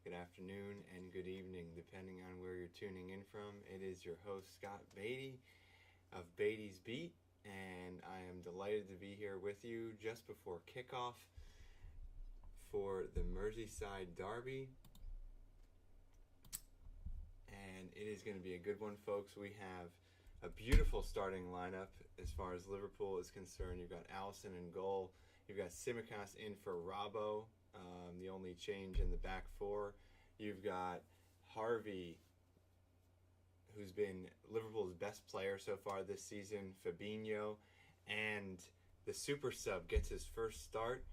good afternoon, and good evening, depending on where you're tuning in from. It is your host, Scott Beaty of Beaty's Beat, and I am delighted to be here with you just before kickoff for the Merseyside Derby. And it is going to be a good one, folks. We have a beautiful starting lineup as far as Liverpool is concerned. You've got Allison in goal. You've got Tsimikas in for Robbo, the only change in the back four. You've got Harvey, who's been Liverpool's best player so far this season, Fabinho, and the super sub gets his first start,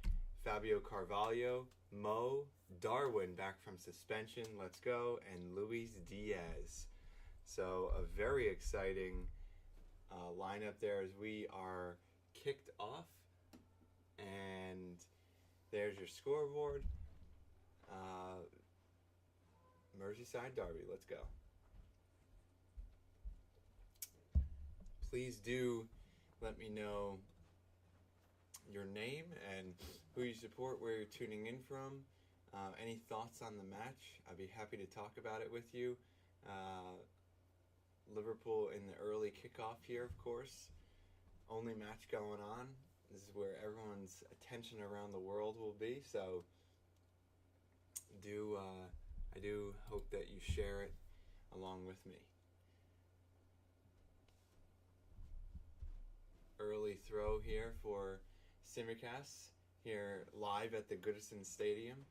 Fabio Carvalho, Mo, Darwin back from suspension, let's go, and Luis Diaz. So a very exciting lineup there as we are kicked off. And there's your scoreboard. Merseyside Derby, let's go. Please do let me know your name and who you support, where you're tuning in from, any thoughts on the match. I'd be happy to talk about it with you. Liverpool in the early kickoff here, of course. Only match going on. This is where everyone's attention around the world will be. So I do hope that you share it along with me. Early throw here for Tsimikas here live at the Goodison Stadium.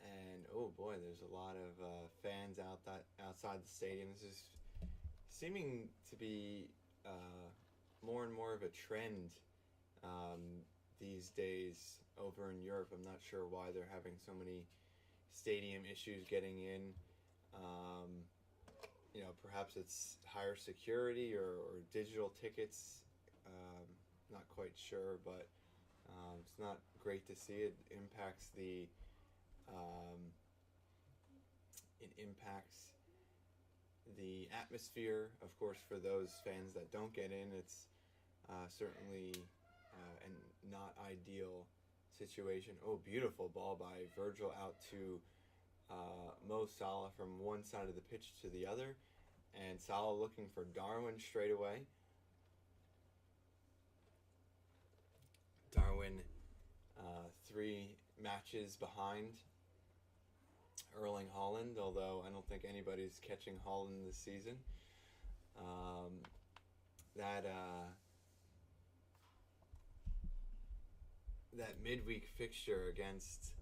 And oh boy, there's a lot of fans outside the stadium. This is seeming to be more and more of a trend these days over in Europe. I'm not sure why they're having so many stadium issues getting in. Perhaps it's higher security or digital tickets. Not quite sure, but it's not great to see. It impacts the atmosphere, of course, for those fans that don't get in. It's certainly a not ideal situation. Oh, beautiful ball by Virgil out to Mo Salah from one side of the pitch to the other. And Salah looking for Darwin straight away. Darwin 3 matches behind Erling Haaland, although I don't think anybody's catching Haaland this season. That midweek fixture against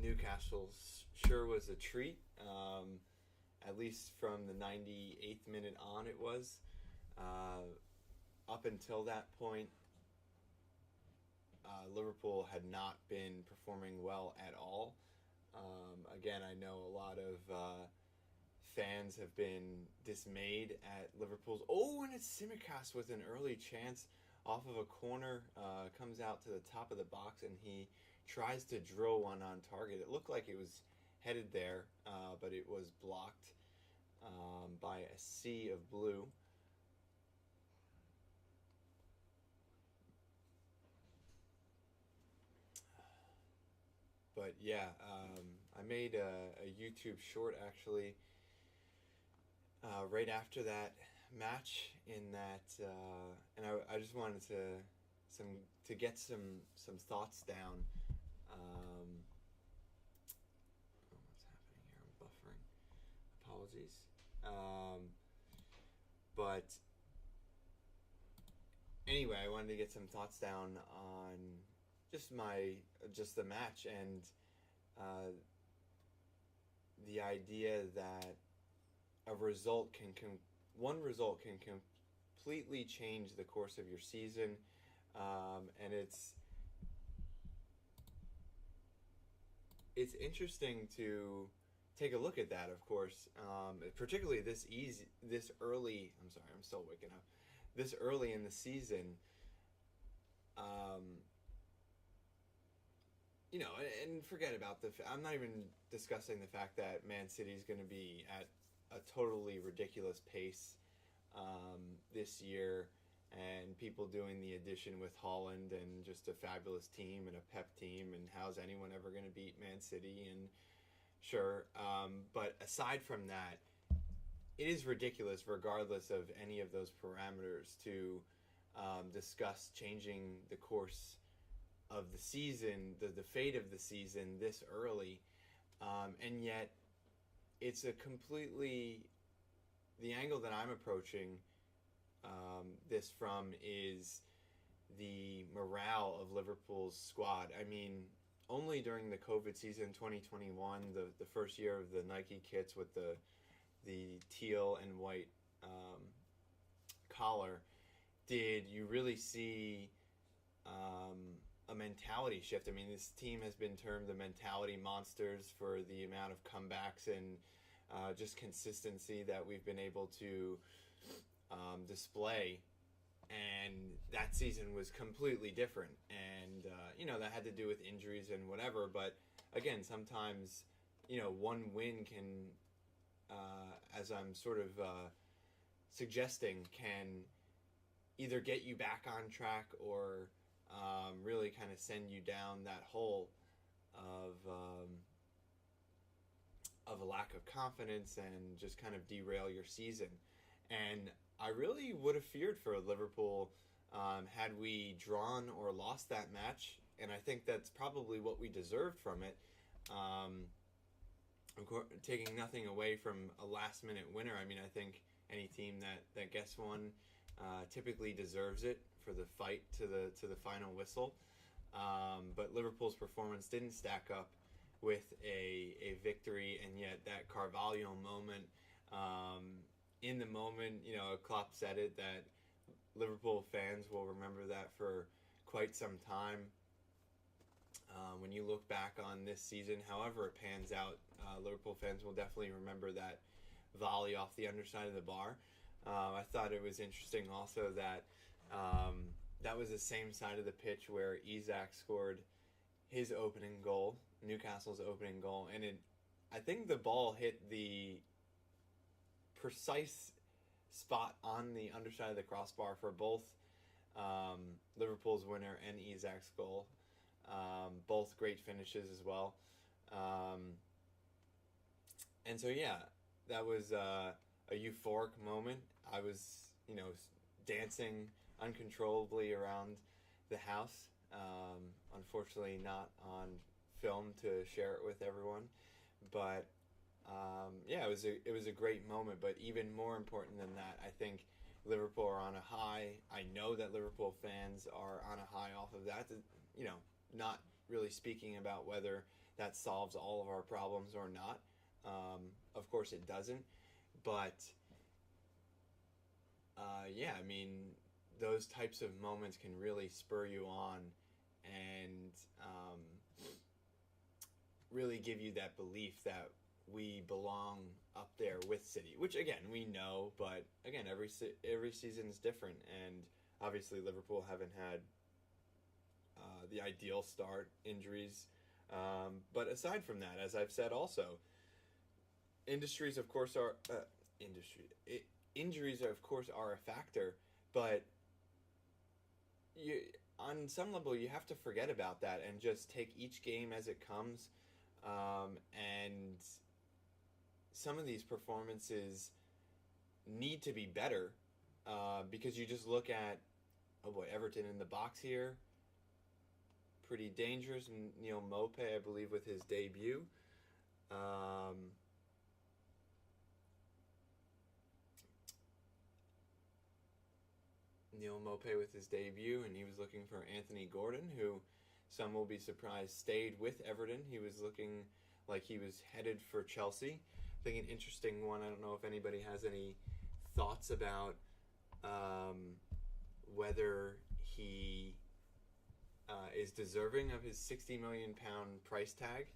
Newcastle sure was a treat. At least from the 98th minute on, it was. Up until that point, Liverpool had not been performing well at all. Again, I know a lot of fans have been dismayed at Liverpool's... Oh, and it's Tsimikas with an early chance off of a corner. Comes out to the top of the box, and he tries to drill one on target. It looked like it was headed there, but it was blocked by a sea of blue. But yeah, I made a YouTube short actually right after that match. In that, and I just wanted to get some thoughts down. What's happening here? I'm buffering. Apologies. But anyway, I wanted to get some thoughts down on just the match and the idea that one result can completely change the course of your season, and it's interesting to take a look at that, of course, particularly this early. I'm sorry, I'm still waking up. This early in the season. And forget about I'm not even discussing the fact that Man City is going to be at a totally ridiculous pace this year. and people doing the addition with Holland and just a fabulous team and a pep team, and how's anyone ever going to beat Man City? And sure, but aside from that, it is ridiculous, regardless of any of those parameters, to discuss changing the course of the season, the fate of the season this early, and yet it's a completely, the angle that I'm approaching this from is the morale of Liverpool's squad. I mean, only during the COVID season 2021, the first year of the Nike kits with the teal and white collar, did you really see a mentality shift. I mean, this team has been termed the mentality monsters for the amount of comebacks and just consistency that we've been able to display. And that season was completely different. And, that had to do with injuries and whatever. But, again, sometimes, one win can, as I'm sort of suggesting, can either get you back on track or really kind of send you down that hole of a lack of confidence and just kind of derail your season. And I really would have feared for Liverpool had we drawn or lost that match, and I think that's probably what we deserved from it. Of course, taking nothing away from a last-minute winner. I mean, I think any team that gets one typically deserves it for the fight to the final whistle. But Liverpool's performance didn't stack up with a victory, and yet that Carvalho moment, in the moment, Klopp said it, that Liverpool fans will remember that for quite some time. When you look back on this season, however it pans out, Liverpool fans will definitely remember that volley off the underside of the bar. I thought it was interesting also that that was the same side of the pitch where Isak scored his opening goal, Newcastle's opening goal, and I think the ball hit the precise spot on the underside of the crossbar for both Liverpool's winner and Isak's goal. Both great finishes as well. And so, yeah, that was a euphoric moment. I was, dancing uncontrollably around the house. Unfortunately, not on film to share it with everyone. But, yeah, it was a great moment. But even more important than that, I think Liverpool are on a high. I know that Liverpool fans are on a high off of that. Not really speaking about whether that solves all of our problems or not. Of course it doesn't. But, yeah, I mean, those types of moments can really spur you on and really give you that belief that we belong up there with City, which, again, we know, but, again, every season is different, and obviously Liverpool haven't had the ideal start, injuries, but aside from that, as I've said also, injuries of course are a factor, but on some level you have to forget about that and just take each game as it comes, and some of these performances need to be better, because you just look at, Everton in the box here, pretty dangerous. Neil Maupay, I believe, with his debut. And he was looking for Anthony Gordon, who some will be surprised stayed with Everton. He was looking like he was headed for Chelsea. I think an interesting one. I don't know if anybody has any thoughts about whether he is deserving of his £60 million price tag.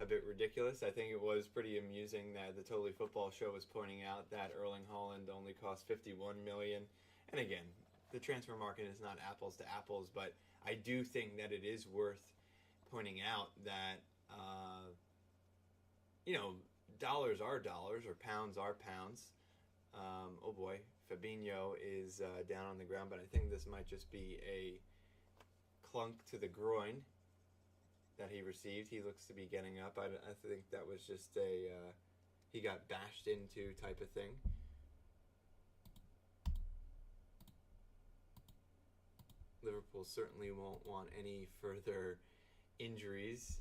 A bit ridiculous. I think it was pretty amusing that the Totally Football Show was pointing out that Erling Haaland only cost $51 million. And again, the transfer market is not apples to apples, but I do think that it is worth pointing out that dollars are dollars or pounds are pounds. Fabinho is down on the ground, but I think this might just be a clunk to the groin that he received. He looks to be getting up. I think that was just a he got bashed into type of thing. Liverpool certainly won't want any further injuries.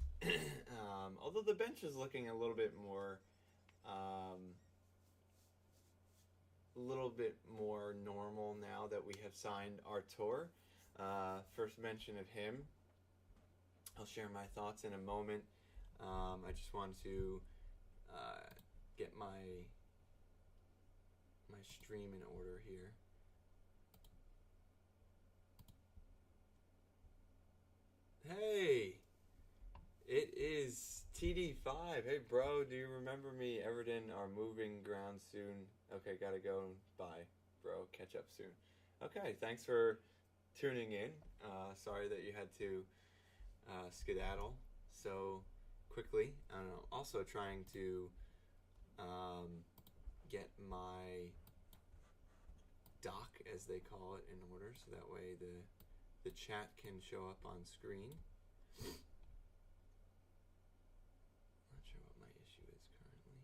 Although the bench is looking a little bit more normal now that we have signed Artur. First mention of him. I'll share my thoughts in a moment. I just want to get my stream in order here. Hey, it is TD5. Hey, bro, do you remember me? Everton are moving ground soon. Okay, gotta go. Bye, bro. Catch up soon. Okay, thanks for tuning in. Sorry that you had to skedaddle so quickly. I don't know. Also trying to get my doc, as they call it, in order, so that way the chat can show up on screen. Not sure what my issue is currently.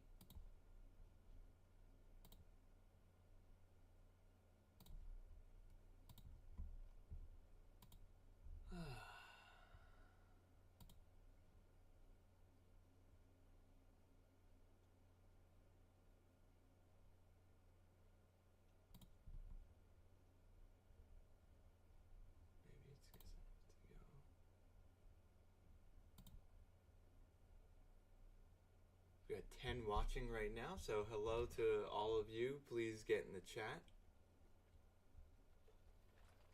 We got 10 watching right now, so hello to all of you. Please get in the chat.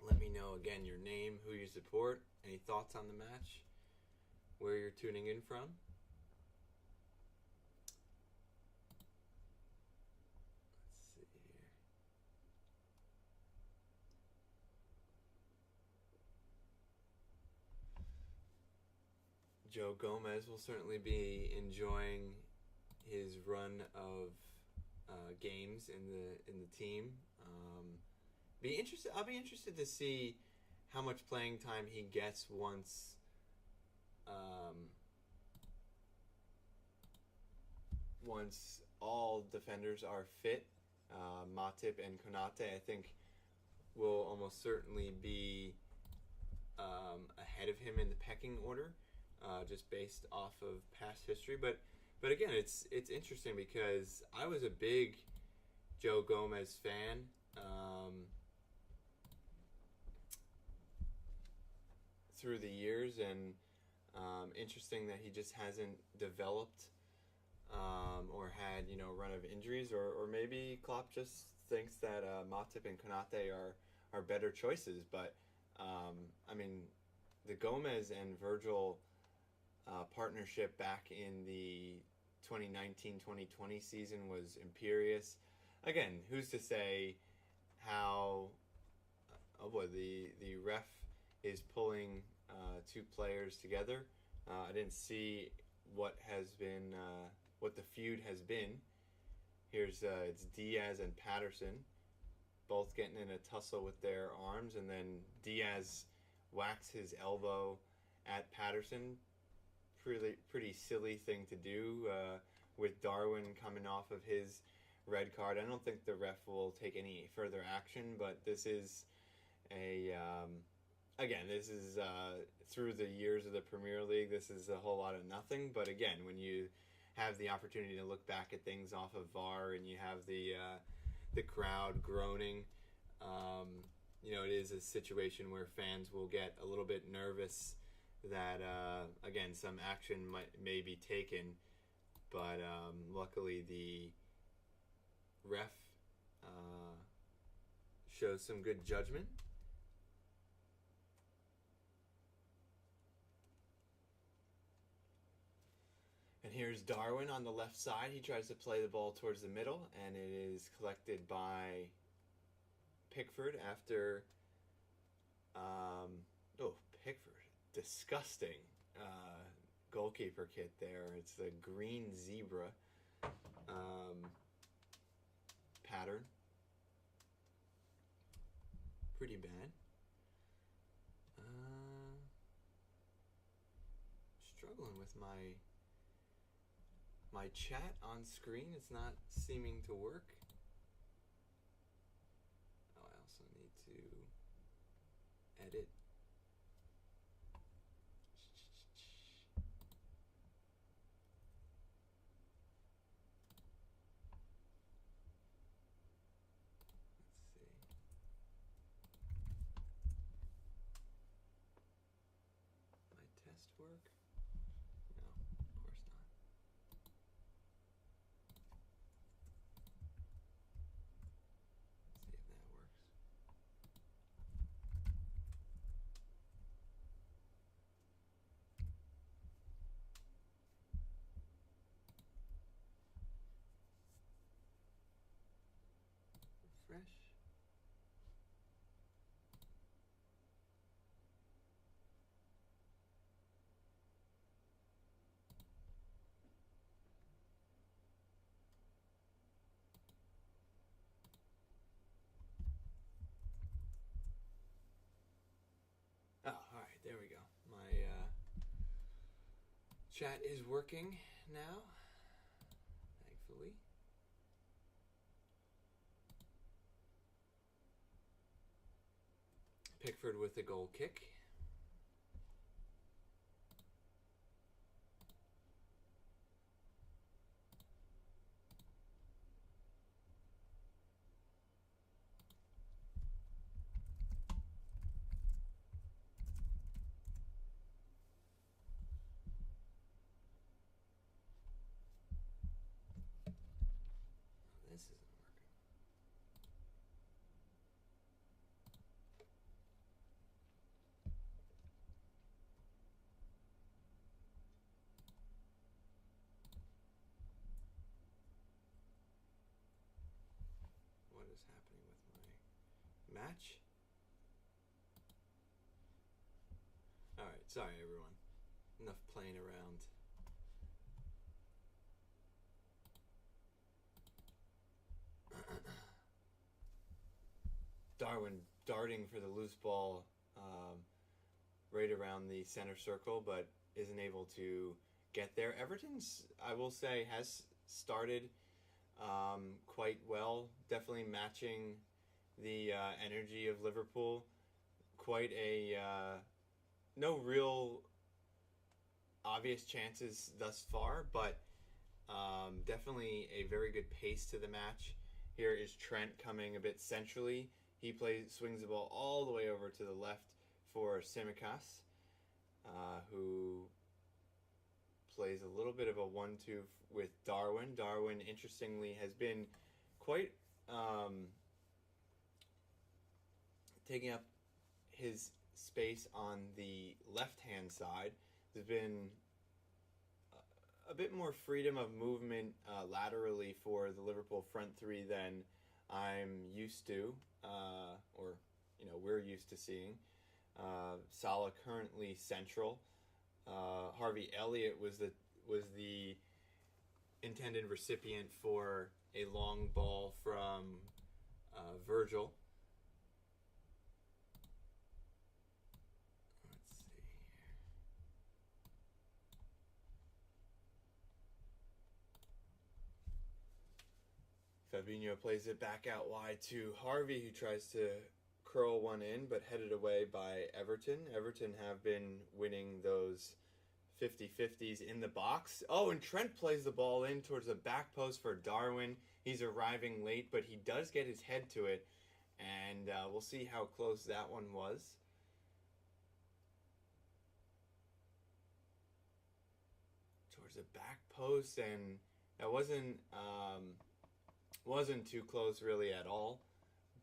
Let me know again your name, who you support, any thoughts on the match, where you're tuning in from. Let's see here. Joe Gomez will certainly be enjoying his run of games in the team. I'll be interested to see how much playing time he gets once all defenders are fit. Matip and Konate, I think, will almost certainly be ahead of him in the pecking order, just based off of past history. But again, it's interesting because I was a big Joe Gomez fan. Through the years, and interesting that he just hasn't developed or had a run of injuries, or maybe Klopp just thinks that Matip and Konate are better choices. But I mean, the Gomez and Virgil partnership back in the 2019-2020 season was imperious. Again, who's to say how the ref is pulling two players together. I didn't see what the feud has been. Here's it's Diaz and Patterson both getting in a tussle with their arms, and then Diaz whacks his elbow at Patterson. Pretty silly thing to do with Darwin coming off of his red card. I don't think the ref will take any further action, but this is again, this is through the years of the Premier League, this is a whole lot of nothing. But again, when you have the opportunity to look back at things off of VAR and you have the crowd groaning, it is a situation where fans will get a little bit nervous that again, some action may be taken. But luckily the ref shows some good judgment. And here's Darwin on the left side. He tries to play the ball towards the middle, and it is collected by Pickford after... Pickford. Disgusting goalkeeper kit there. It's the green zebra pattern. pretty bad. Struggling with my chat on screen. It's not seeming to work. Oh, I also need to edit. Work? No, of course not. Let's see if that works. Refresh. Oh, all right, there we go. My chat is working now, thankfully. Pickford with a goal kick. This isn't working. What is happening with my match? Alright, sorry everyone. Enough playing around. Darwin darting for the loose ball right around the center circle, but isn't able to get there. Everton's, I will say, has started quite well, definitely matching the energy of Liverpool. Quite a no real obvious chances thus far, but definitely a very good pace to the match. Here is Trent coming a bit centrally. He swings the ball all the way over to the left for Tsimikas, who plays a little bit of a 1-2 with Darwin. Darwin, interestingly, has been quite taking up his space on the left-hand side. There's been a bit more freedom of movement laterally for the Liverpool front three than I'm used to, or we're used to seeing. Salah currently central. Harvey Elliott was the intended recipient for a long ball from Virgil. Let's see here. Fabinho plays it back out wide to Harvey, who tries to curl one in, but headed away by Everton. Everton have been winning those 50-50s in the box. Oh, and Trent plays the ball in towards the back post for Darwin. He's arriving late, but he does get his head to it, and we'll see how close that one was. Towards the back post, and that wasn't too close really at all,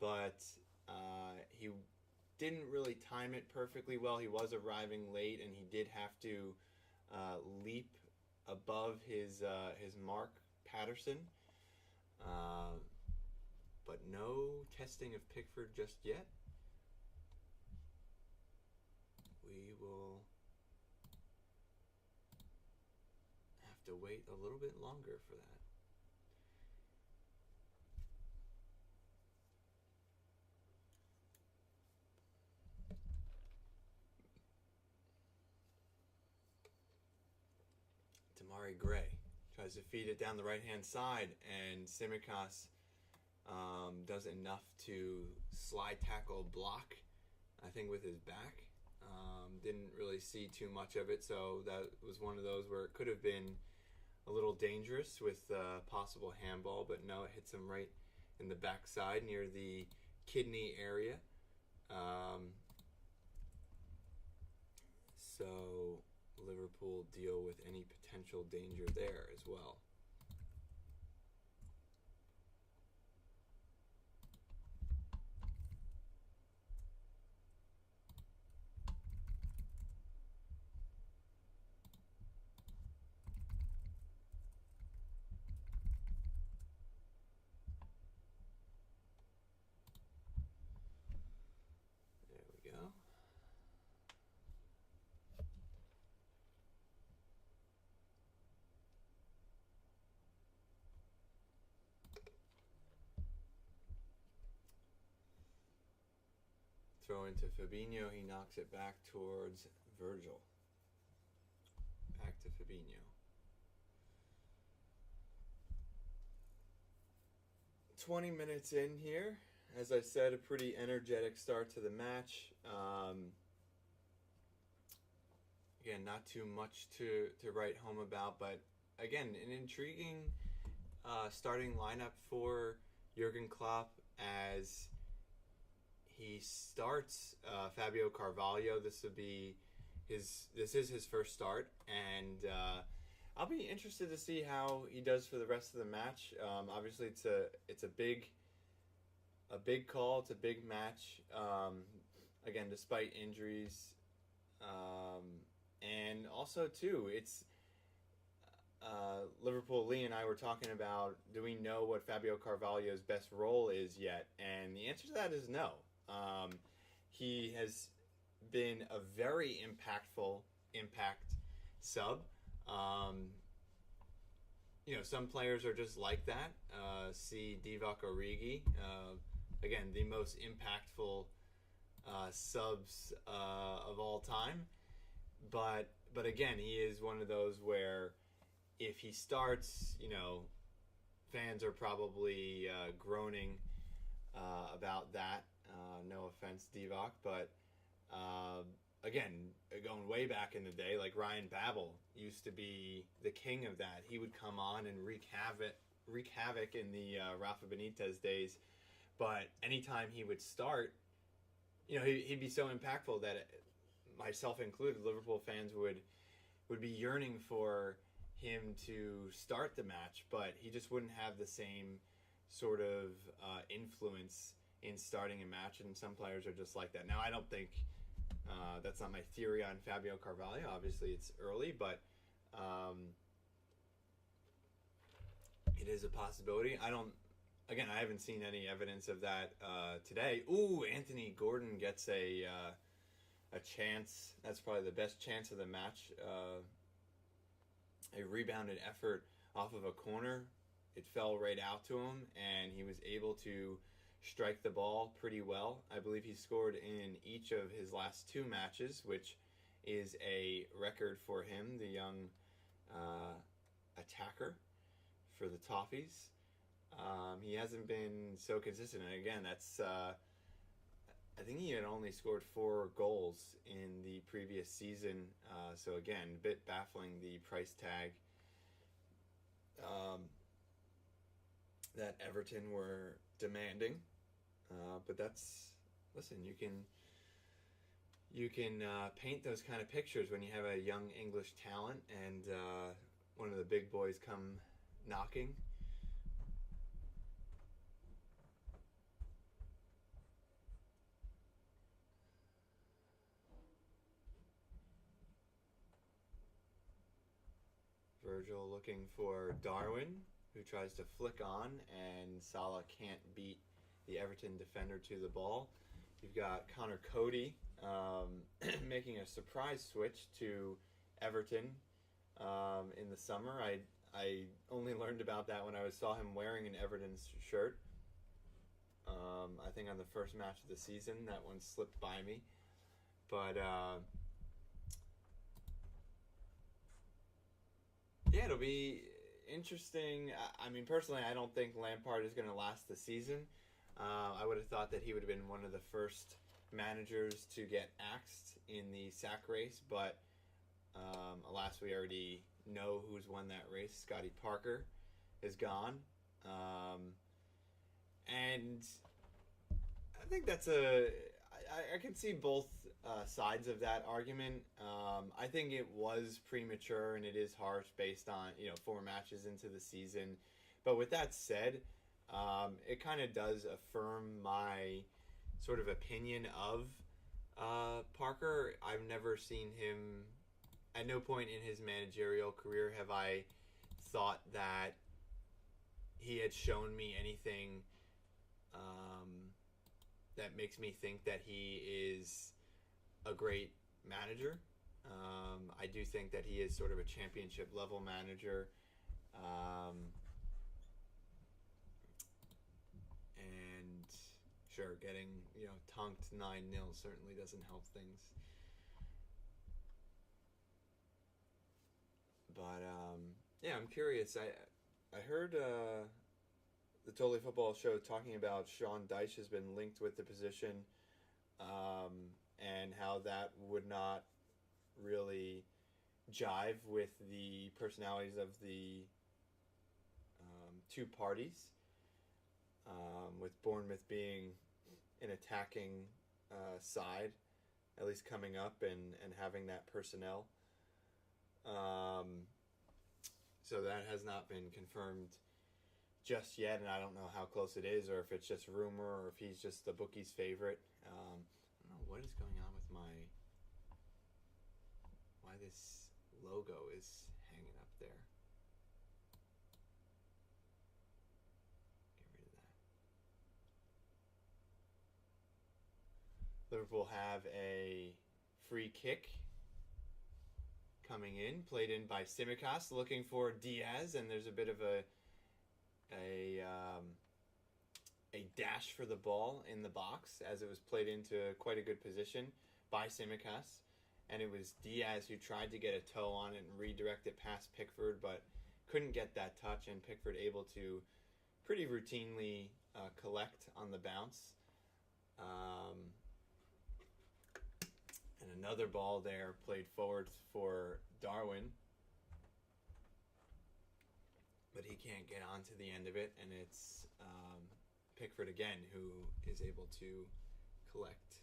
but he didn't really time it perfectly well. He was arriving late, and he did have to leap above his mark, Patterson. But no testing of Pickford just yet. We will have to wait a little bit longer for that. Sorry, Gray. Tries to feed it down the right-hand side, and Tsimikas does enough to slide tackle block, I think, with his back. Didn't really see too much of it, so that was one of those where it could have been a little dangerous with possible handball, but no, it hits him right in the backside near the kidney area. So Liverpool deal with any potential danger there as well. Throw into Fabinho, he knocks it back towards Virgil. Back to Fabinho. 20 minutes in here. As I said, a pretty energetic start to the match. Again, not too much to write home about, but again, an intriguing starting lineup for Jurgen Klopp as he starts Fabio Carvalho. This is his first start, and I'll be interested to see how he does for the rest of the match. Obviously, it's a big call. It's a big match. Again, despite injuries, and also too, it's Liverpool. Lee and I were talking about, do we know what Fabio Carvalho's best role is yet? And the answer to that is no. He has been a very impactful sub. Some players are just like that. See Divock Origi. Again, the most impactful subs of all time. But again, he is one of those where if he starts, fans are probably groaning about that. No offense, Divock, but again, going way back in the day, like Ryan Babel used to be the king of that. He would come on and wreak havoc in the Rafa Benitez days. But anytime he would start, he'd be so impactful that, myself included, Liverpool fans would be yearning for him to start the match, but he just wouldn't have the same sort of influence in starting a match, and some players are just like that. Now, I don't think that's not my theory on Fabio Carvalho. Obviously, it's early, but it is a possibility. I haven't seen any evidence of that today. Ooh, Anthony Gordon gets a chance. That's probably the best chance of the match. A rebounded effort off of a corner. It fell right out to him, and he was able to strike the ball pretty well. I believe he scored in each of his last two matches, which is a record for him, the young attacker for the Toffees. He hasn't been so consistent, and again, that's I think he had only scored 4 goals in the previous season, so again, a bit baffling, the price tag that Everton were demanding. But listen, you can paint those kind of pictures when you have a young English talent and one of the big boys come knocking. Virgil looking for Darwin, who tries to flick on, and Salah can't beat the Everton defender to the ball. You've got Connor Cody making a surprise switch to Everton in the summer. I only learned about that when I saw him wearing an Everton shirt. I think on the first match of the season, that one slipped by me. But Yeah, it'll be interesting. I mean, personally, I don't think Lampard is going to last the season. I would have thought that he would have been one of the first managers to get axed in the sack race, but alas, we already know who's won that race. Scotty Parker is gone. And I think that's I can see both sides of that argument. I think it was premature and it is harsh based on 4 matches into the season. But with that said, it kind of does affirm my sort of opinion of Parker. I've never seen him. At no point in his managerial career have I thought that he had shown me anything that makes me think that he is a great manager. I do think that he is sort of a championship level manager. And sure, getting tonked 9-0 certainly doesn't help things. But yeah, I'm curious. I heard the Totally Football Show talking about Sean Dyche has been linked with the position, and how that would not really jive with the personalities of the 2 parties. With Bournemouth being an attacking side, at least coming up and having that personnel. So that has not been confirmed just yet, and I don't know how close it is, or if it's just rumor, or if he's just the bookie's favorite. I don't know what is going on with why this logo is hanging up there. Get rid of that. Liverpool have a free kick coming in, played in by Tsimikas, looking for Diaz, and there's a bit of a dash for the ball in the box as it was played into quite a good position by Tsimikas, and it was Diaz who tried to get a toe on it and redirect it past Pickford, but couldn't get that touch, and Pickford able to pretty routinely collect on the bounce. And another ball there played forward for Darwin, but he can't get onto the end of it, and it's Pickford again who is able to collect.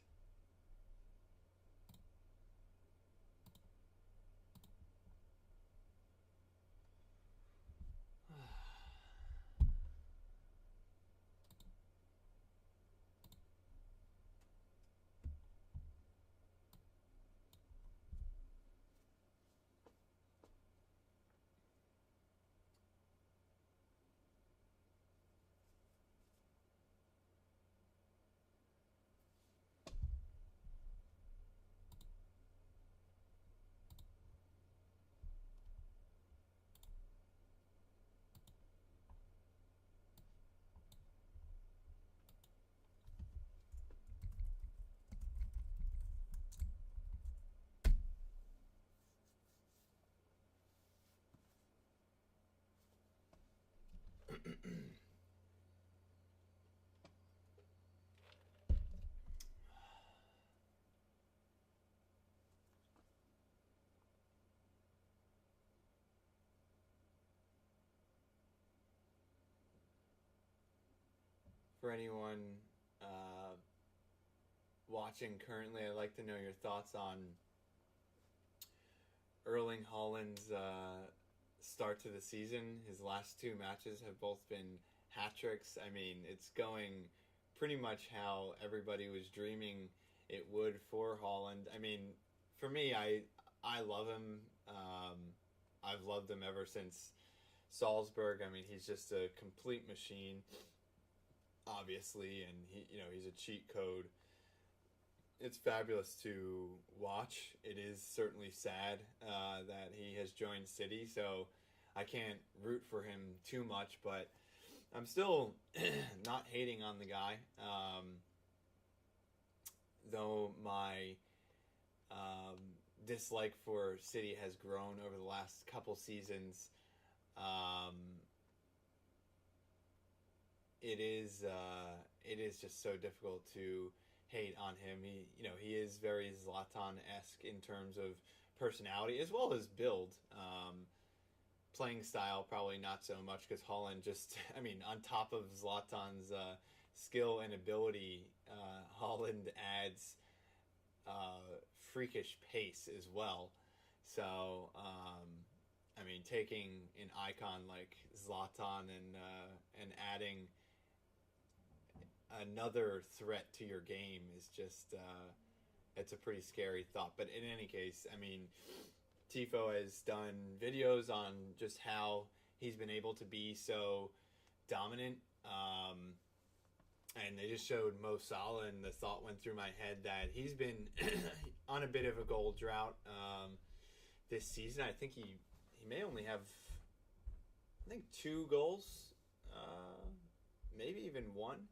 For anyone watching currently, I'd like to know your thoughts on Erling Haaland's start to the season. His last 2 matches have both been hat tricks. I mean, it's going pretty much how everybody was dreaming it would for Haaland. I mean, for me, I love him. I've loved him ever since Salzburg. I mean, he's just a complete machine, obviously, and he's a cheat code. It's fabulous to watch. It is certainly sad that he has joined City, so I can't root for him too much, but I'm still not hating on the guy. Though my dislike for City has grown over the last couple seasons, Um, it is just so difficult to hate on him. He is very Zlatan-esque in terms of personality as well as build. Playing style, probably not so much because Holland just, on top of Zlatan's skill and ability, Holland adds freakish pace as well. So, taking an icon like Zlatan and adding another threat to your game is just it's a pretty scary thought. But in any case, Tifo has done videos on just how he's been able to be so dominant. And they just showed Mo Salah, and the thought went through my head that he's been on a bit of a goal drought this season. I think he may only have, 2 goals, maybe even 1.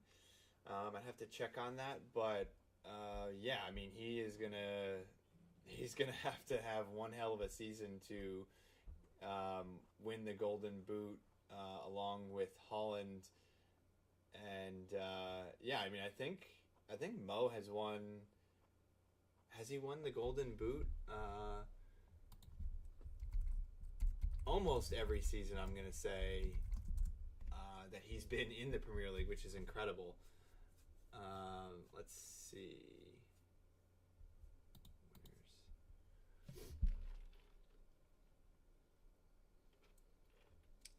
I'd have to check on that, but he's gonna have to have one hell of a season to win the Golden Boot along with Holland. And I think Mo has won. Has he won the Golden Boot? Almost every season, I'm gonna say that he's been in the Premier League, which is incredible. Let's see.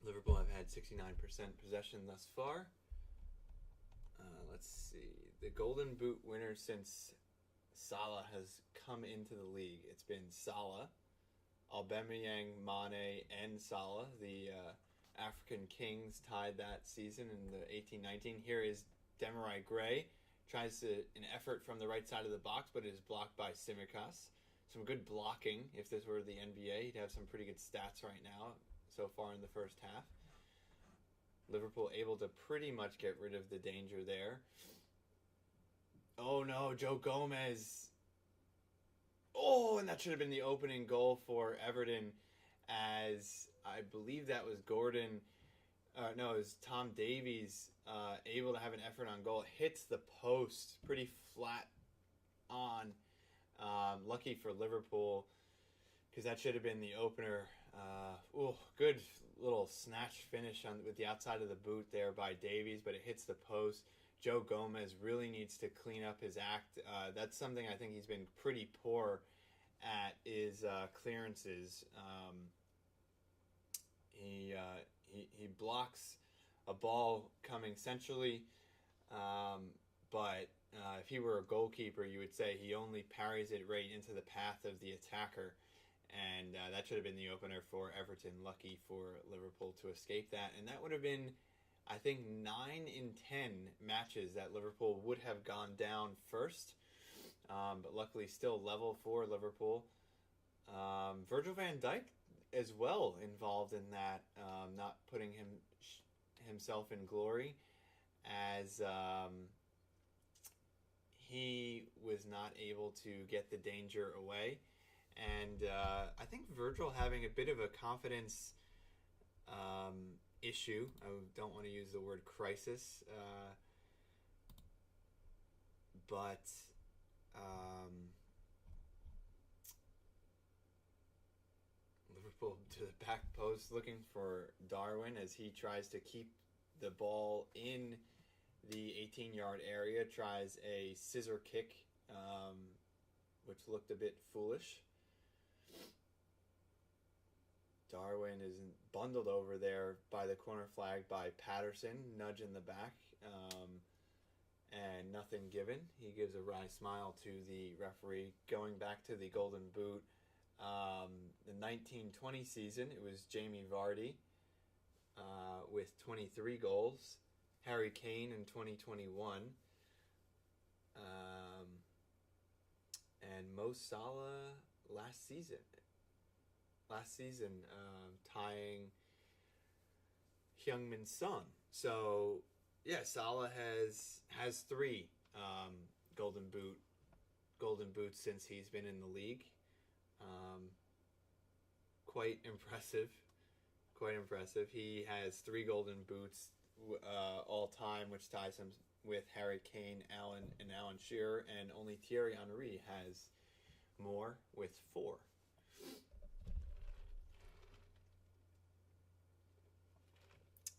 Liverpool have had 69% possession thus far. Let's see. The Golden Boot winner since Salah has come into the league. It's been Salah, Aubameyang, Mane, and Salah. The African Kings tied that season in the 18-19. Here is Demarai Gray. Tries an effort from the right side of the box, but is blocked by Tsimikas. Some good blocking. If this were the NBA, he'd have some pretty good stats right now so far in the first half. Liverpool able to pretty much get rid of the danger there. Oh no, Joe Gomez. Oh, and that should have been the opening goal for Everton, as I believe that was Gordon. It was Tom Davies able to have an effort on goal. Hits the post pretty flat on. Lucky for Liverpool, because that should have been the opener. Good little snatch finish with the outside of the boot there by Davies, but it hits the post. Joe Gomez really needs to clean up his act. That's something I think he's been pretty poor at, is clearances. He blocks a ball coming centrally, but if he were a goalkeeper, you would say he only parries it right into the path of the attacker. And that should have been the opener for Everton. Lucky for Liverpool to escape that. And that would have been, I think, 9 in 10 matches that Liverpool would have gone down first. But luckily still level for Liverpool. Virgil van Dijk as well involved in that, not putting himself in glory, as he was not able to get the danger away. And I think Virgil having a bit of a confidence issue. I don't want to use the word crisis, but Liverpool to the back post looking for Darwin as he tries to keep the ball in the 18-yard area, tries a scissor kick, which looked a bit foolish. Darwin is bundled over there by the corner flag by Patterson, nudge in the back, and nothing given. He gives a wry smile to the referee. Going back to the Golden Boot, the 1920 season, it was Jamie Vardy with 23 goals. Harry Kane in 2021. And Mo Salah last season. Tying Heung-min Son. So, yeah, Salah has 3 Golden Boots since he's been in the league. Quite impressive. quite impressive. He has 3 Golden Boots all time, which ties him with Harry Kane, and Alan Shearer, and only Thierry Henry has more with 4.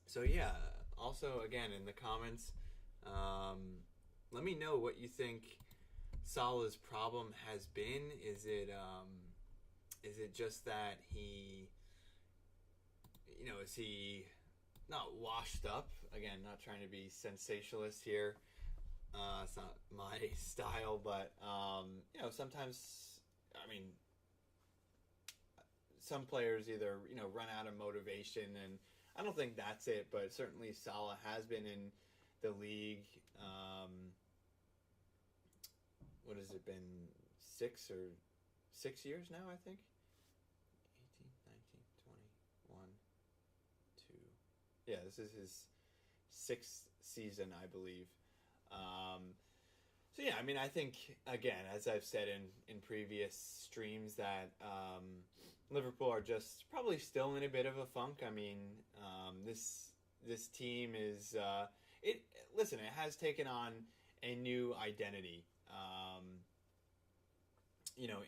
So yeah, also again in the comments, let me know what you think Salah's problem has been. Is it just that he, is he not washed up? Again, not trying to be sensationalist here. It's not my style, but sometimes, some players either run out of motivation, and I don't think that's it. But certainly Salah has been in the league. What has it been? 6 years now, I think. 18, 19, 20, 1, 2. Yeah, this is his 6th season, I believe. So yeah, I think, again, as I've said in previous streams, that Liverpool are just probably still in a bit of a funk. This team is listen, it has taken on a new identity.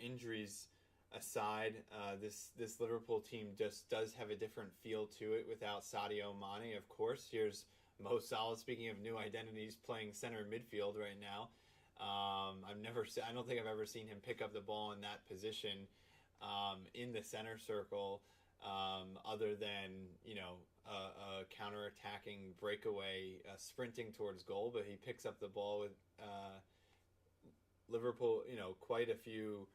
Injuries aside, this Liverpool team just does have a different feel to it without Sadio Mane, of course. Here's Mo Salah, speaking of new identities, playing center midfield right now. I don't think I've ever seen him pick up the ball in that position in the center circle, other than a counter-attacking breakaway, sprinting towards goal. But he picks up the ball with Liverpool, quite a few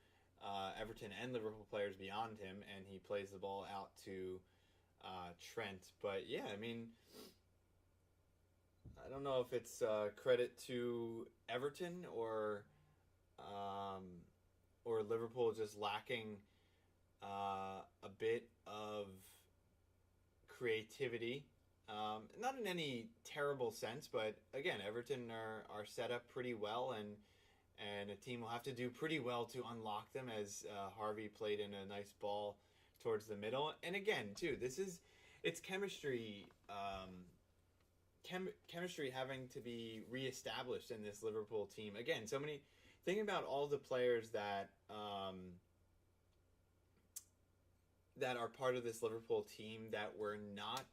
Everton and Liverpool players beyond him, and he plays the ball out to Trent. But yeah, I don't know if it's credit to Everton or Liverpool just lacking a bit of creativity. Not in any terrible sense, but again, Everton are set up pretty well, and a team will have to do pretty well to unlock them, as Harvey played in a nice ball towards the middle. And again, too, it's chemistry. Chemistry having to be reestablished in this Liverpool team. Again, think about all the players that are part of this Liverpool team that were not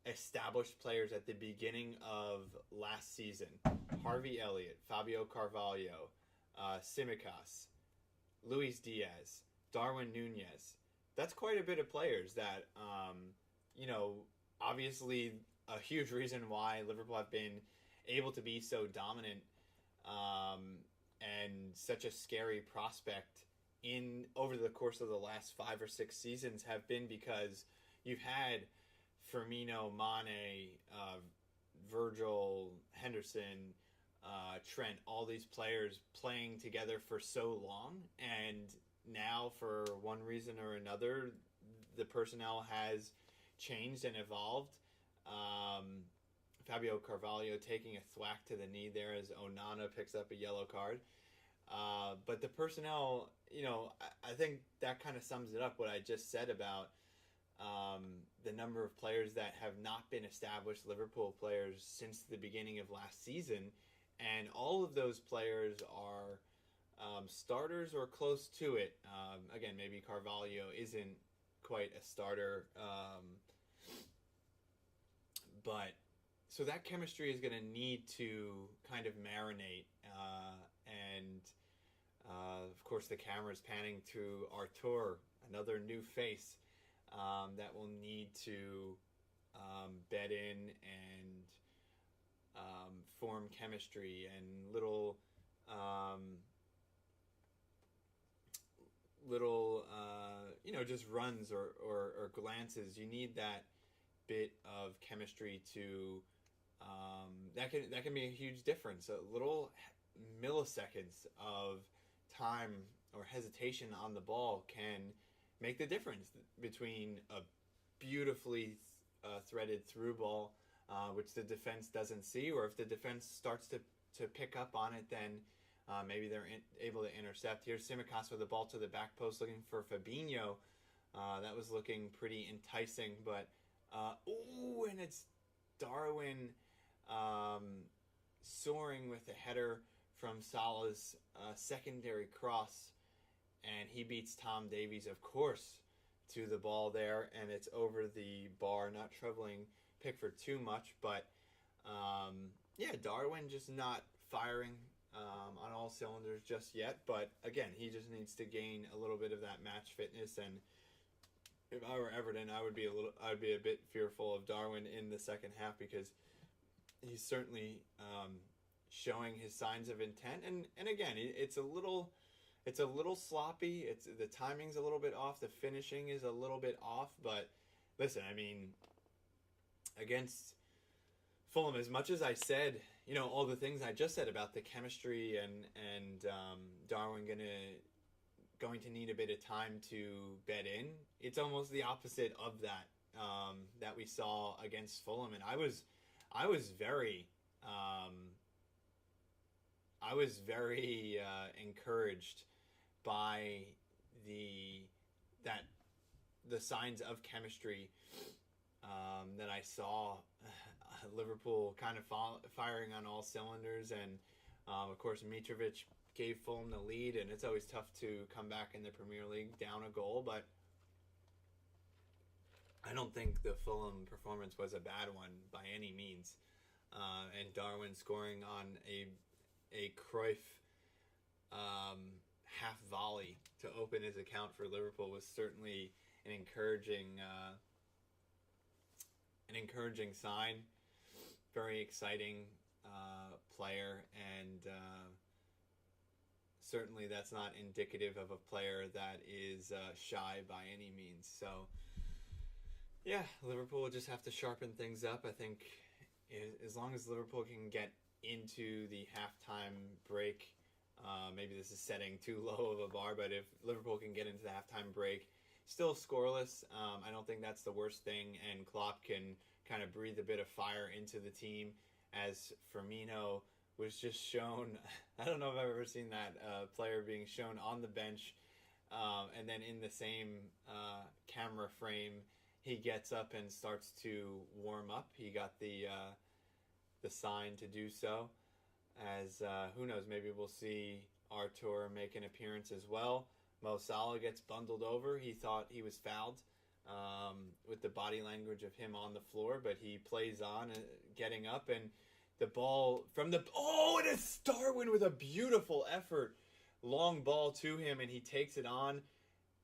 established players at the beginning of last season. Harvey Elliott, Fabio Carvalho, Tsimikas, Luis Diaz, Darwin Nunez. That's quite a bit of players that, obviously a huge reason why Liverpool have been able to be so dominant and such a scary prospect over the course of the last 5 or 6 seasons have been because you've had Firmino, Mane, Virgil, Henderson, Trent, all these players playing together for so long, and now for one reason or another the personnel has changed and evolved. Fabio Carvalho taking a thwack to the knee there as Onana picks up a yellow card. But the personnel, I think that kind of sums it up, what I just said about the number of players that have not been established Liverpool players since the beginning of last season. And all of those players are starters or close to it. Again, maybe Carvalho isn't quite a starter. But so that chemistry is going to need to kind of marinate. And of course, the camera is panning to Artur, another new face that will need to bed in and form chemistry and little just runs or glances. You need that bit of chemistry to that can be a huge difference. A little milliseconds of time or hesitation on the ball can make the difference between a beautifully threaded through ball, which the defense doesn't see, or if the defense starts to pick up on it, then maybe they're able to intercept. Here's Tsimikas with the ball to the back post looking for Fabinho. That was looking pretty enticing, but and it's Darwin soaring with a header from Salah's secondary cross, and he beats Tom Davies, of course, to the ball there, and it's over the bar, not troubling Pickford too much, but Darwin just not firing on all cylinders just yet, but again, he just needs to gain a little bit of that match fitness, and if I were Everton, I'd be a bit fearful of Darwin in the second half, because he's certainly showing his signs of intent, and again, it's a little sloppy. It's the timing's a little bit off, the finishing is a little bit off, but listen, I mean, against Fulham, as much as I said, all the things I just said about the chemistry and Darwin going to need a bit of time to bed in, it's almost the opposite of that that we saw against Fulham, and I was very encouraged by the signs of chemistry that I saw. Liverpool kind of firing on all cylinders, and of course Mitrovic gave Fulham the lead, and it's always tough to come back in the Premier League down a goal, but I don't think the Fulham performance was a bad one by any means. And Darwin scoring on a Cruyff half volley to open his account for Liverpool was certainly an encouraging sign. Very exciting player, and certainly that's not indicative of a player that is shy by any means. So, yeah, Liverpool will just have to sharpen things up. I think as long as Liverpool can get into the halftime break, maybe this is setting too low of a bar, but if Liverpool can get into the halftime break, still scoreless, I don't think that's the worst thing, and Klopp can kind of breathe a bit of fire into the team, as Firmino was just shown. I don't know if I've ever seen that player being shown on the bench, and then in the same camera frame, he gets up and starts to warm up. He got the sign to do so, as who knows, maybe we'll see Artur make an appearance as well. Mo Salah gets bundled over. He thought he was fouled with the body language of him on the floor, but he plays on, getting up, and the ball from and it's Darwin with a beautiful effort. Long ball to him, and he takes it on.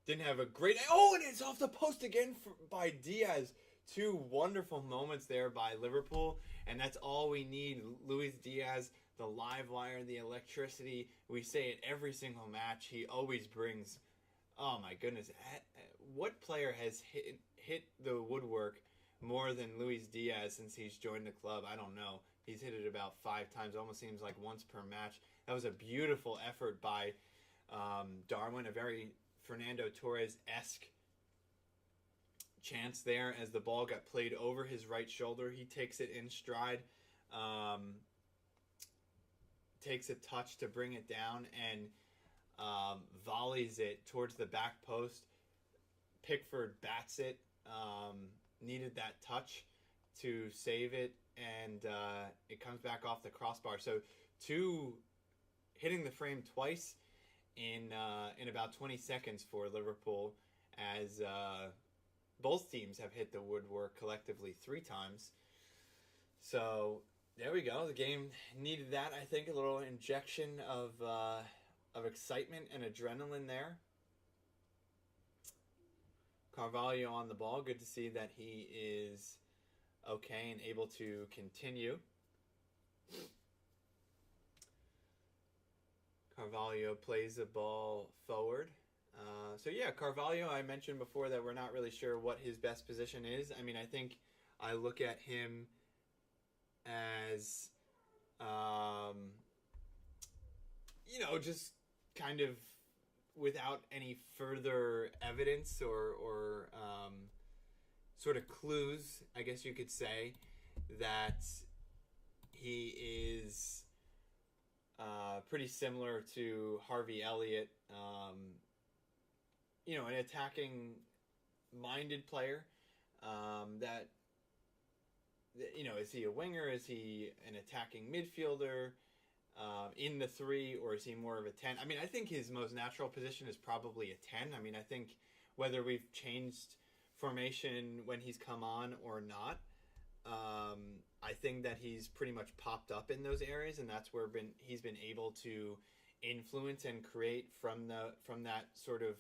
Didn't have a great... and it's off the post again by Diaz. Two wonderful moments there by Liverpool, and that's all we need. Luis Diaz, the live wire, the electricity. We say it every single match. He always brings... Oh my goodness. What player has hit the woodwork more than Luis Diaz since he's joined the club? I don't know. He's hit it about 5 times. Almost seems like once per match. That was a beautiful effort by Darwin. A very Fernando Torres-esque chance there as the ball got played over his right shoulder. He takes it in stride. Takes a touch to bring it down and volleys it towards the back post. Pickford bats it. Needed that touch to save it, and it comes back off the crossbar. So hitting the frame twice in about 20 seconds for Liverpool, as both teams have hit the woodwork collectively 3 times. So there we go. The game needed that, I think, a little injection of excitement and adrenaline there. Carvalho on the ball. Good to see that he is okay and able to continue. Carvalho plays the ball forward. Carvalho, I mentioned before that we're not really sure what his best position is. I mean, I think I look at him as, just kind of without any further evidence or sort of clues, I guess you could say, that he is pretty similar to Harvey Elliott, an attacking minded player. That is he a winger? Is he an attacking midfielder in the 3, or is he more of a 10? I mean, I think his most natural position is probably a 10. I mean, I think whether we've changed formation when he's come on or not, I think that he's pretty much popped up in those areas, and that's where he's been able to influence and create from that sort of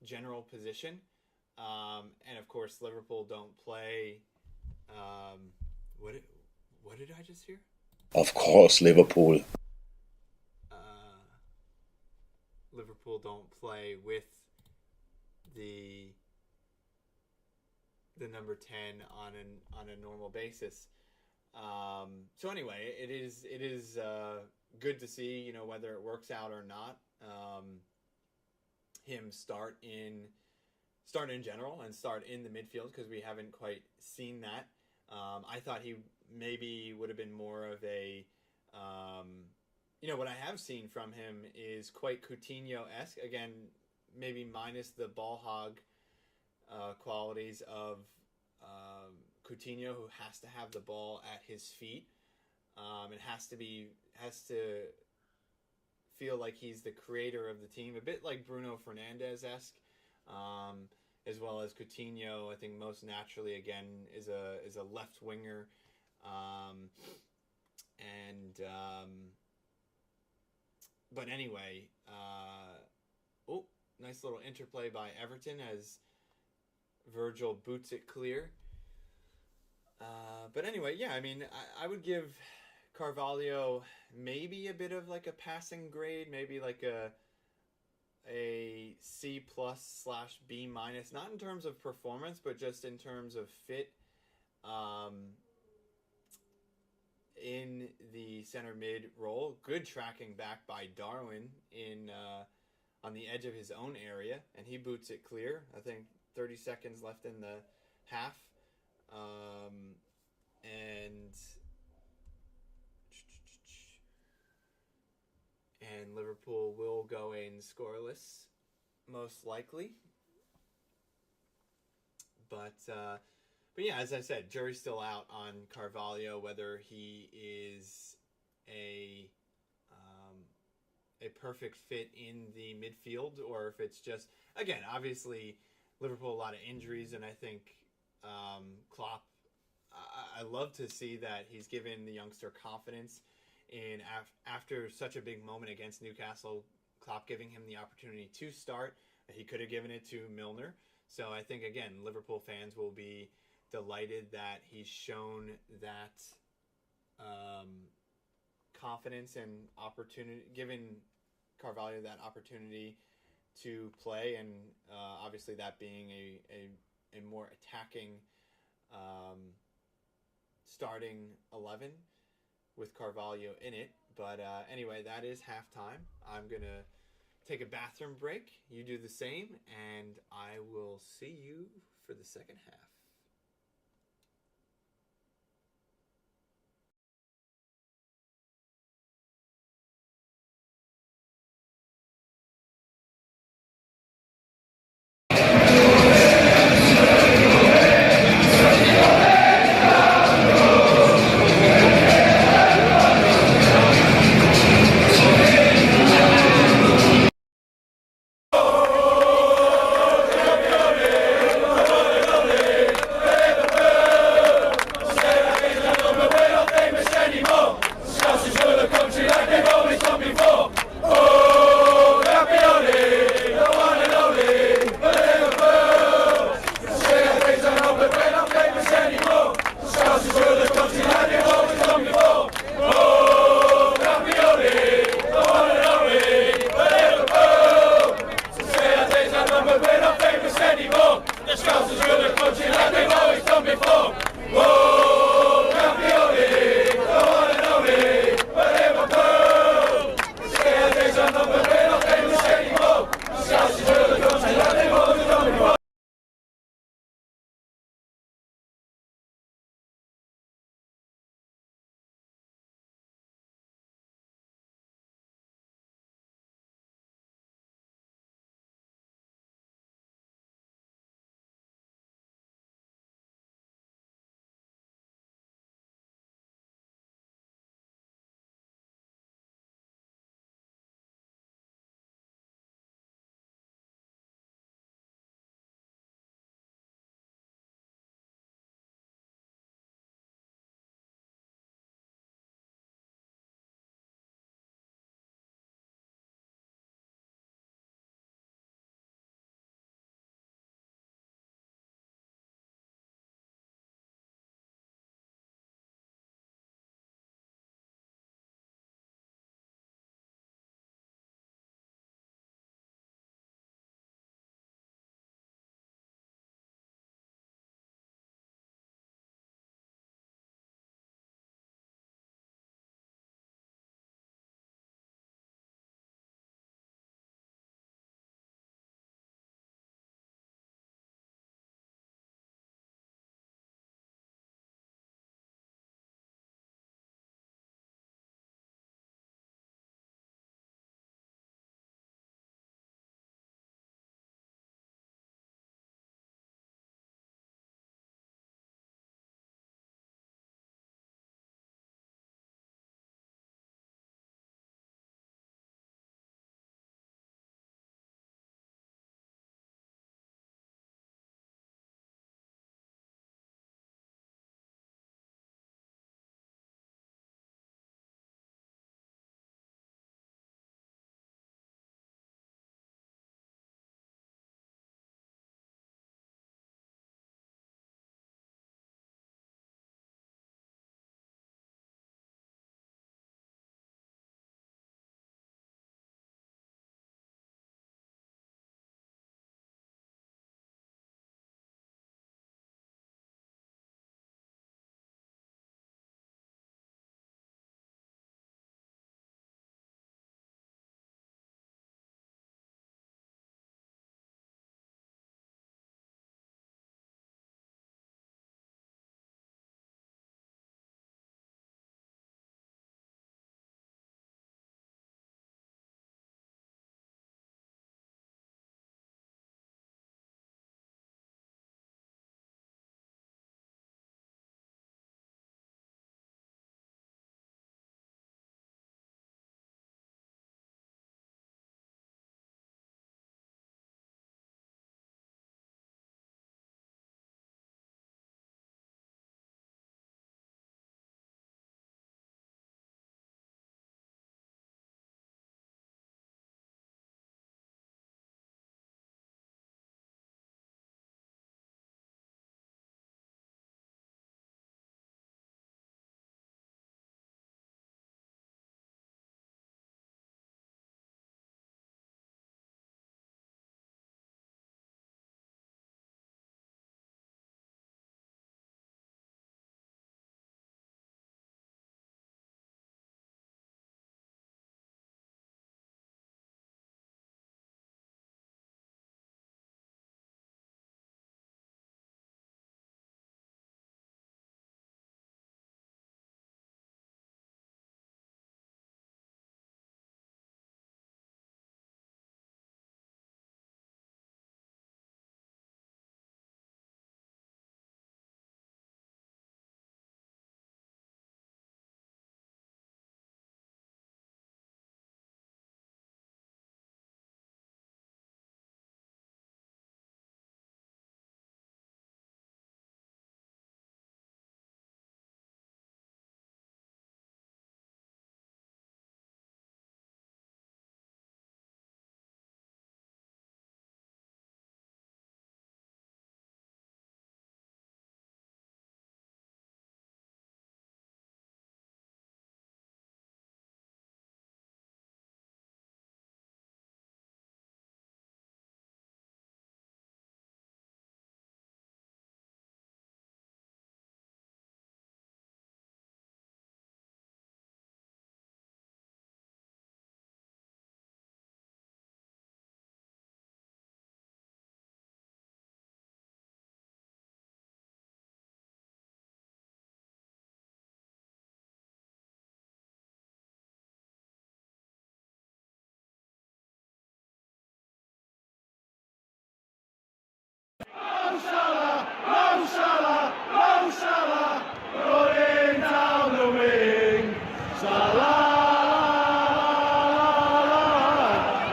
general position. And of course, Liverpool don't play. What did I just hear? Of course, Liverpool. Liverpool don't play with the number 10 on a normal basis. So anyway, it is good to see, whether it works out or not, him start in general and start in the midfield, because we haven't quite seen that. I thought he maybe would have been more of a, what I have seen from him is quite Coutinho-esque. Again, maybe minus the ball hog qualities of Coutinho, who has to have the ball at his feet. It has to feel like he's the creator of the team, a bit like Bruno Fernandes-esque. As well as Coutinho, I think most naturally again is a left winger, but anyway, nice little interplay by Everton as Virgil boots it clear. But anyway, yeah, I mean, I would give Carvalho maybe a bit of like a passing grade, maybe like a C+ / B-, not in terms of performance, but just in terms of fit in the center mid role. Good tracking back by Darwin on the edge of his own area, and he boots it clear. I think 30 seconds left in the half, and Liverpool will go in scoreless, most likely. But yeah, as I said, jury's still out on Carvalho, whether he is a perfect fit in the midfield, or if it's just, again, obviously Liverpool, a lot of injuries, and I think Klopp, I love to see that he's given the youngster confidence in after such a big moment against Newcastle. Klopp giving him the opportunity to start. He could have given it to Milner. So I think, again, Liverpool fans will be delighted that he's shown that confidence and opportunity, given Carvalho that opportunity to play, and obviously that being a more attacking starting 11 with Carvalho in it. But anyway, that is halftime. I'm going to take a bathroom break. You do the same, and I will see you for the second half.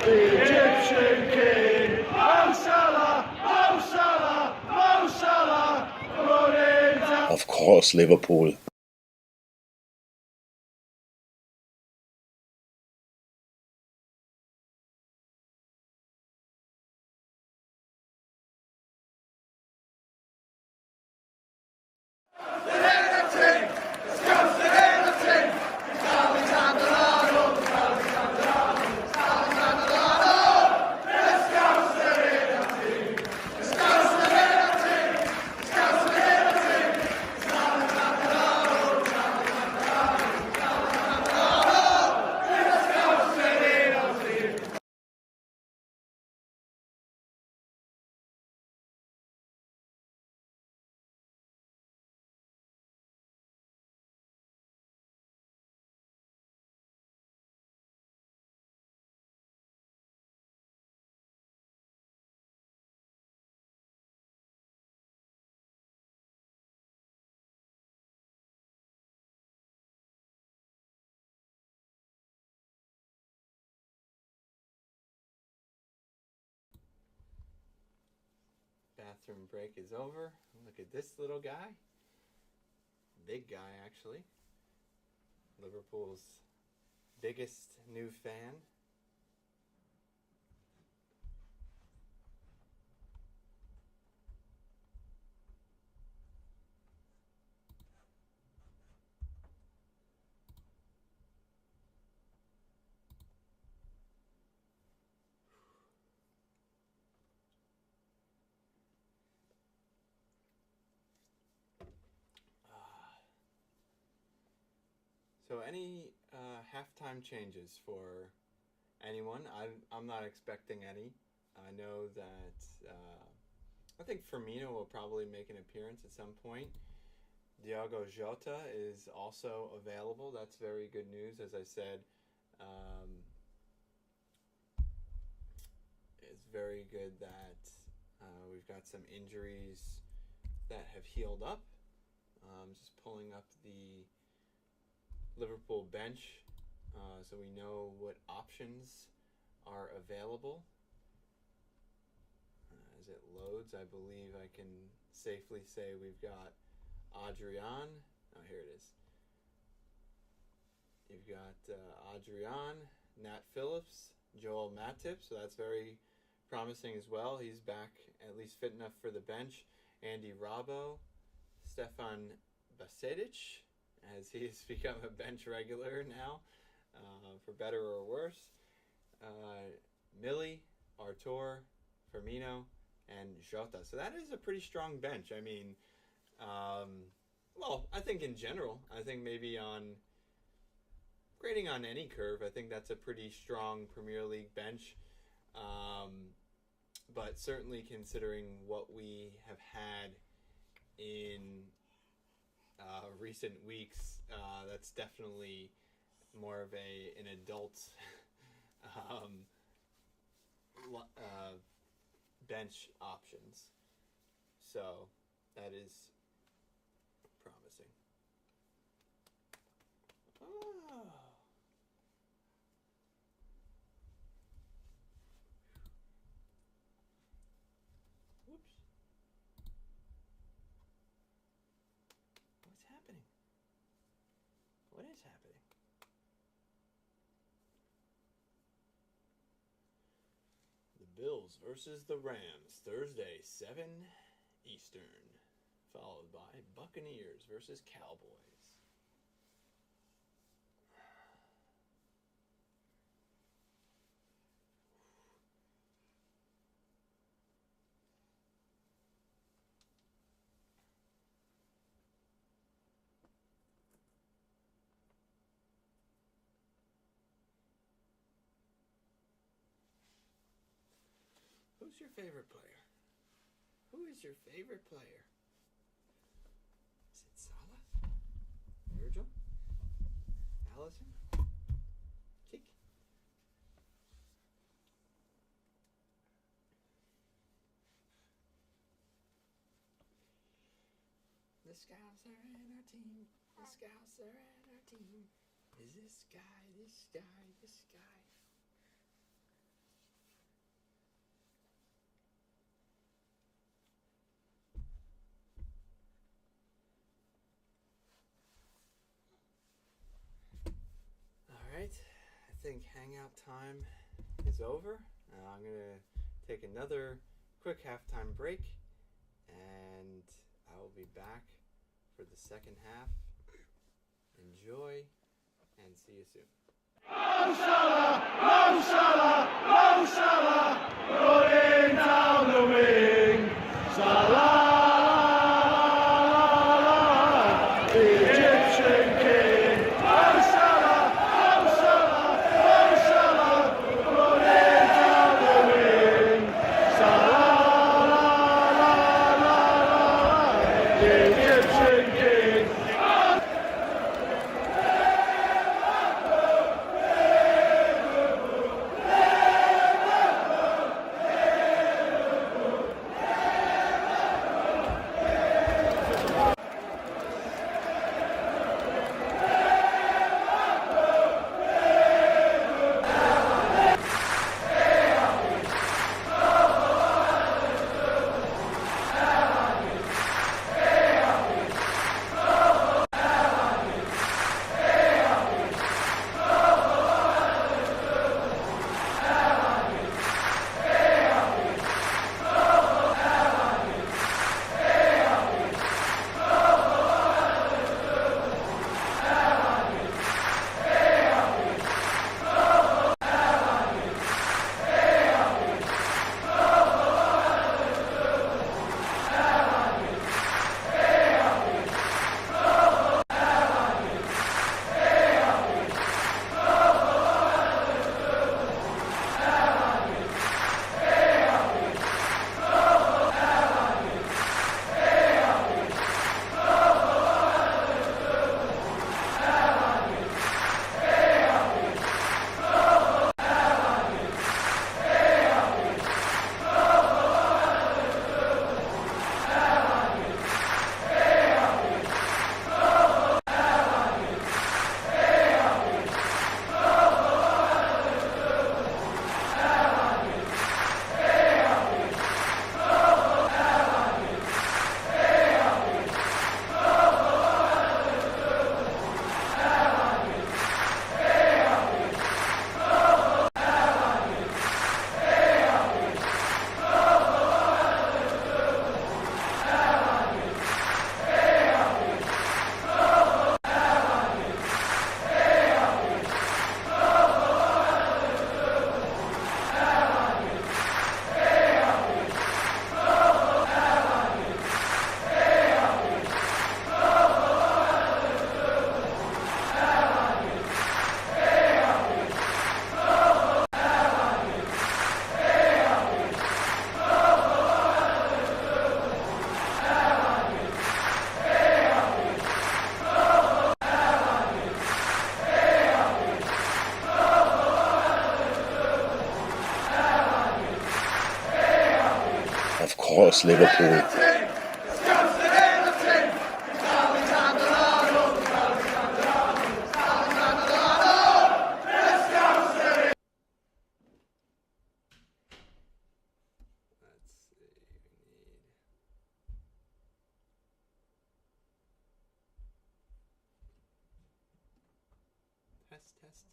The Egyptian king, Mo Salah, Mo Salah, Mo Salah, running down. Of course, Liverpool. Bathroom break is over. Look at this little guy. Big guy, actually. Liverpool's biggest new fan. So any halftime changes for anyone? I'm not expecting any. I know that I think Firmino will probably make an appearance at some point. Diogo Jota is also available. That's very good news. As I said, it's very good that we've got some injuries that have healed up. Just pulling up the Liverpool bench so we know what options are available. As it loads, I believe I can safely say we've got Adrian. Oh, here it is. You've got Adrian, Nat Phillips, Joel Matip, so that's very promising as well. He's back at least fit enough for the bench. Andy Robbo, Stefan Basic, as he has become a bench regular now, for better or worse. Millie, Artur, Firmino, and Jota. So that is a pretty strong bench. I mean, well, I think in general, I think maybe grading on any curve, I think that's a pretty strong Premier League bench. But certainly considering what we have had in recent weeks, that's definitely more of an adult bench options. So that is promising. Oh. Whoops. What's happening? What is happening? The Bills versus the Rams, Thursday, 7 Eastern, followed by Buccaneers versus Cowboys. Who's your favorite player? Who is your favorite player? Is it Salah? Virgil? Allison? Kick? The Scouts are in our team. The Scouts are in our team. Is this guy, this guy, this guy? think hangout time is over. I'm going to take another quick halftime break, and I will be back for the second half. Enjoy, and see you soon. Mo Salah, Mo Salah, Mo Salah, running down the wing. Salah, the Egyptian king. Mo Salah, Mo Salah, Mo Salah, running down the wing. Salah, the Egyptian king. Of course, Liverpool. Test.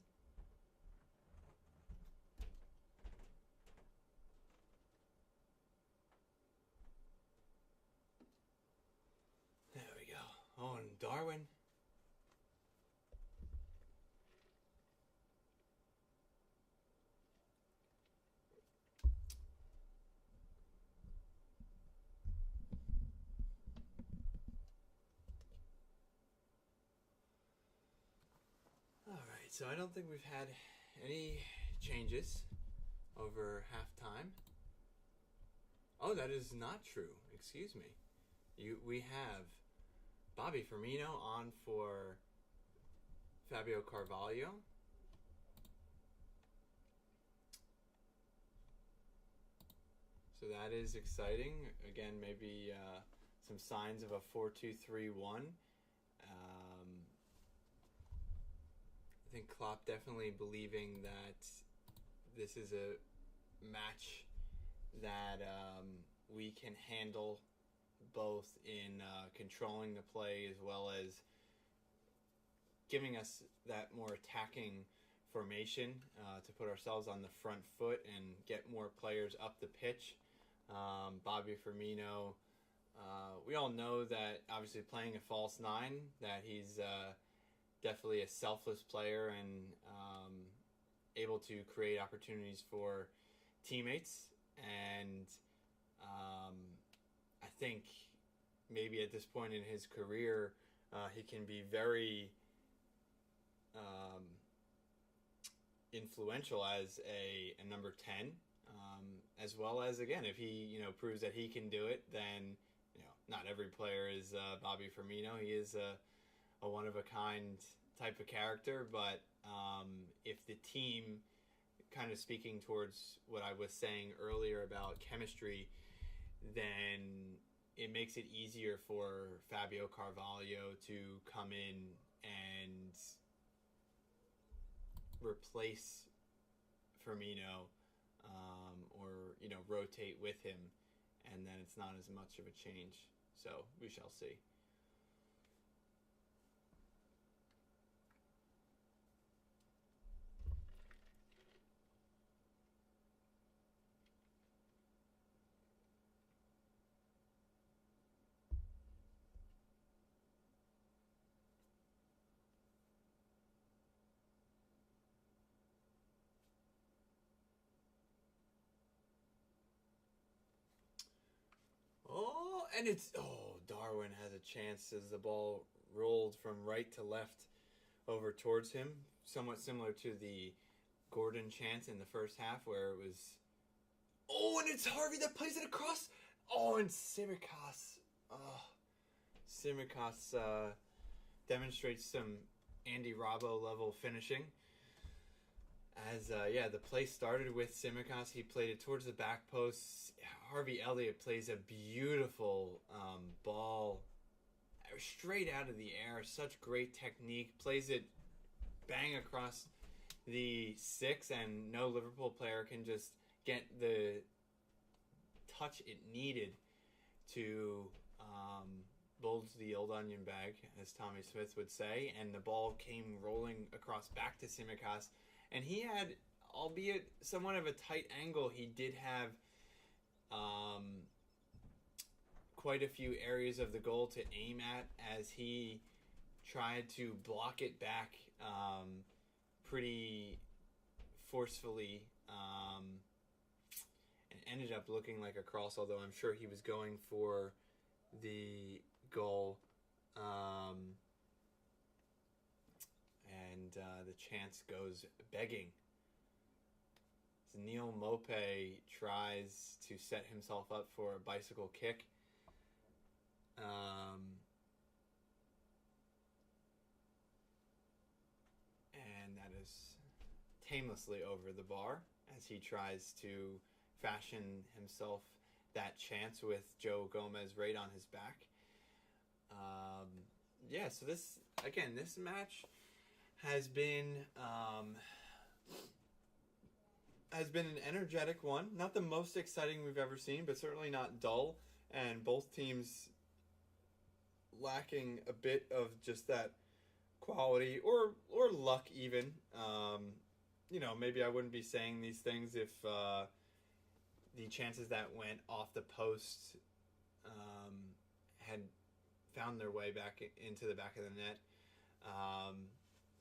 There we go. Oh, and Darwin. Alright, so I don't think we've had any changes over halftime. Oh, that is not true. Excuse me. We have Bobby Firmino on for Fabio Carvalho. So that is exciting. Again, maybe some signs of a 4-2-3-1. I think Klopp definitely believing that this is a match that we can handle both in controlling the play as well as giving us that more attacking formation to put ourselves on the front foot and get more players up the pitch. Bobby Firmino, we all know that obviously playing a false nine, that he's definitely a selfless player and able to create opportunities for teammates. And I think maybe at this point in his career, he can be very influential as a number 10, as well as, again, if he proves that he can do it, then not every player is Bobby Firmino. He is a one-of-a-kind type of character, but if the team, kind of speaking towards what I was saying earlier about chemistry, then it makes it easier for Fabio Carvalho to come in and replace Firmino, or rotate with him, and then it's not as much of a change. So we shall see. And Darwin has a chance as the ball rolled from right to left over towards him. Somewhat similar to the Gordon chance in the first half where it was... and it's Harvey that plays it across. And Tsimikas. Tsimikas demonstrates some Andy Robbo level finishing. As, the play started with Tsimikas. He played it towards the back post. Harvey Elliott plays a beautiful ball straight out of the air. Such great technique. Plays it bang across the 6, and no Liverpool player can just get the touch it needed to bulge the old onion bag, as Tommy Smith would say. And the ball came rolling across back to Tsimikas. And he had, albeit somewhat of a tight angle, he did have quite a few areas of the goal to aim at as he tried to block it back pretty forcefully, and ended up looking like a cross, although I'm sure he was going for the goal. And the chance goes begging. So Neil Mope tries to set himself up for a bicycle kick. And that is tamelessly over the bar as he tries to fashion himself that chance with Joe Gomez right on his back. So this match has been an energetic one. Not the most exciting we've ever seen, but certainly not dull. And both teams lacking a bit of just that quality or luck even. Maybe I wouldn't be saying these things if the chances that went off the post had found their way back into the back of the net.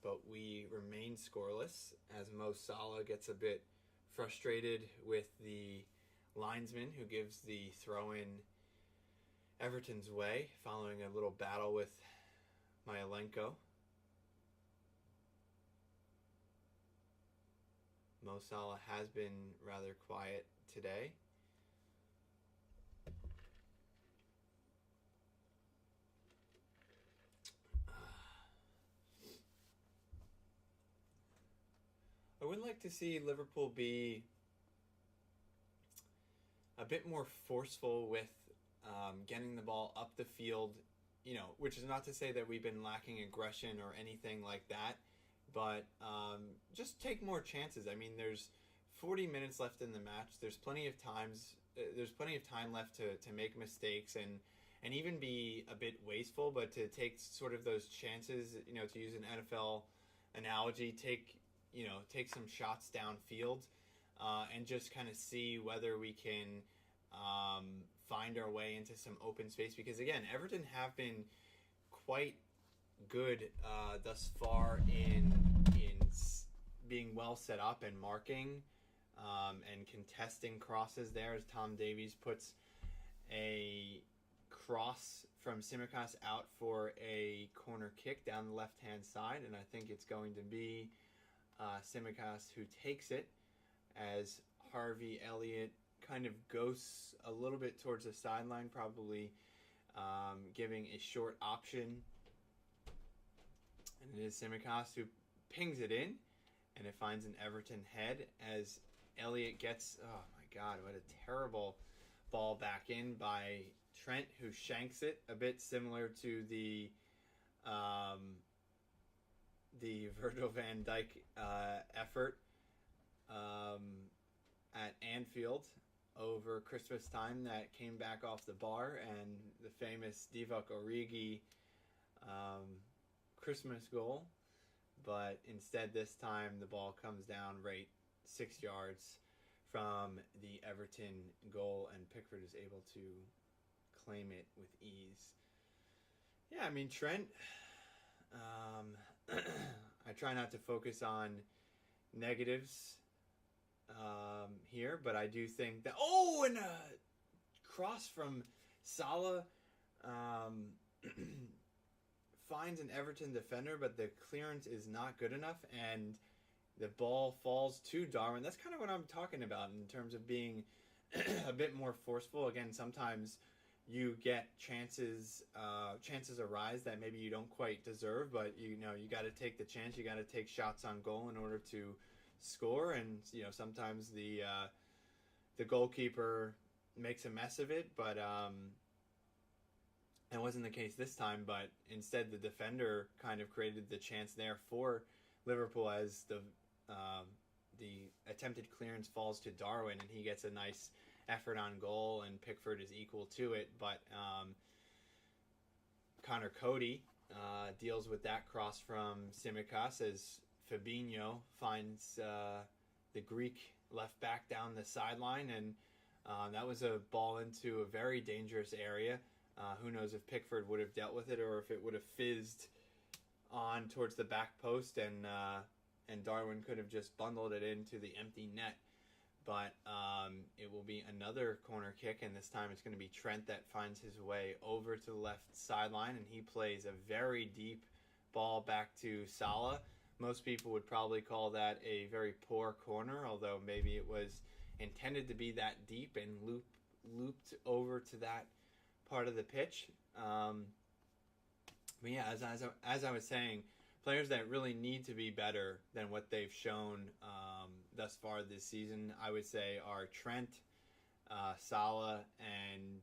But we remain scoreless as Mo Salah gets a bit frustrated with the linesman who gives the throw-in Everton's way following a little battle with Myalenko. Mo Salah has been rather quiet today. I would like to see Liverpool be a bit more forceful with getting the ball up the field, which is not to say that we've been lacking aggression or anything like that, but just take more chances. I mean, there's 40 minutes left in the match. There's plenty of time left to make mistakes and even be a bit wasteful, but to take sort of those chances, to use an NFL analogy, take take some shots downfield and just kind of see whether we can find our way into some open space. Because again, Everton have been quite good thus far in being well set up and marking and contesting crosses there, as Tom Davies puts a cross from Simicast out for a corner kick down the left-hand side, and I think it's going to be Simicast who takes it as Harvey Elliott kind of goes a little bit towards the sideline, probably giving a short option. And it is Simicast who pings it in, and it finds an Everton head as Elliott gets, oh my God, what a terrible ball back in by Trent, who shanks it, a bit similar to the Virgil van Dijk effort at Anfield over Christmas time that came back off the bar, and the famous Divock Origi Christmas goal. But instead this time the ball comes down right 6 yards from the Everton goal, and Pickford is able to claim it with ease. Yeah, I mean, Trent, I try not to focus on negatives here, but I do think that, and a cross from Salah finds an Everton defender, but the clearance is not good enough, and the ball falls to Darwin. That's kind of what I'm talking about in terms of being a bit more forceful. Again, sometimes you get chances arise that maybe you don't quite deserve, but you got to take the chance. You got to take shots on goal in order to score, and sometimes the goalkeeper makes a mess of it, but that wasn't the case this time. But instead, the defender kind of created the chance there for Liverpool as the attempted clearance falls to Darwin, and he gets a nice effort on goal, and Pickford is equal to it. But Connor Cody deals with that cross from Simicast as Fabinho finds the Greek left back down the sideline, and that was a ball into a very dangerous area. Who knows if Pickford would have dealt with it, or if it would have fizzed on towards the back post, and Darwin could have just bundled it into the empty net. But it will be another corner kick, and this time it's going to be Trent that finds his way over to the left sideline, and he plays a very deep ball back to Salah. Most people would probably call that a very poor corner, although maybe it was intended to be that deep and looped over to that part of the pitch. But yeah, as I was saying, players that really need to be better than what they've shown thus far this season, I would say, are Trent, Salah, and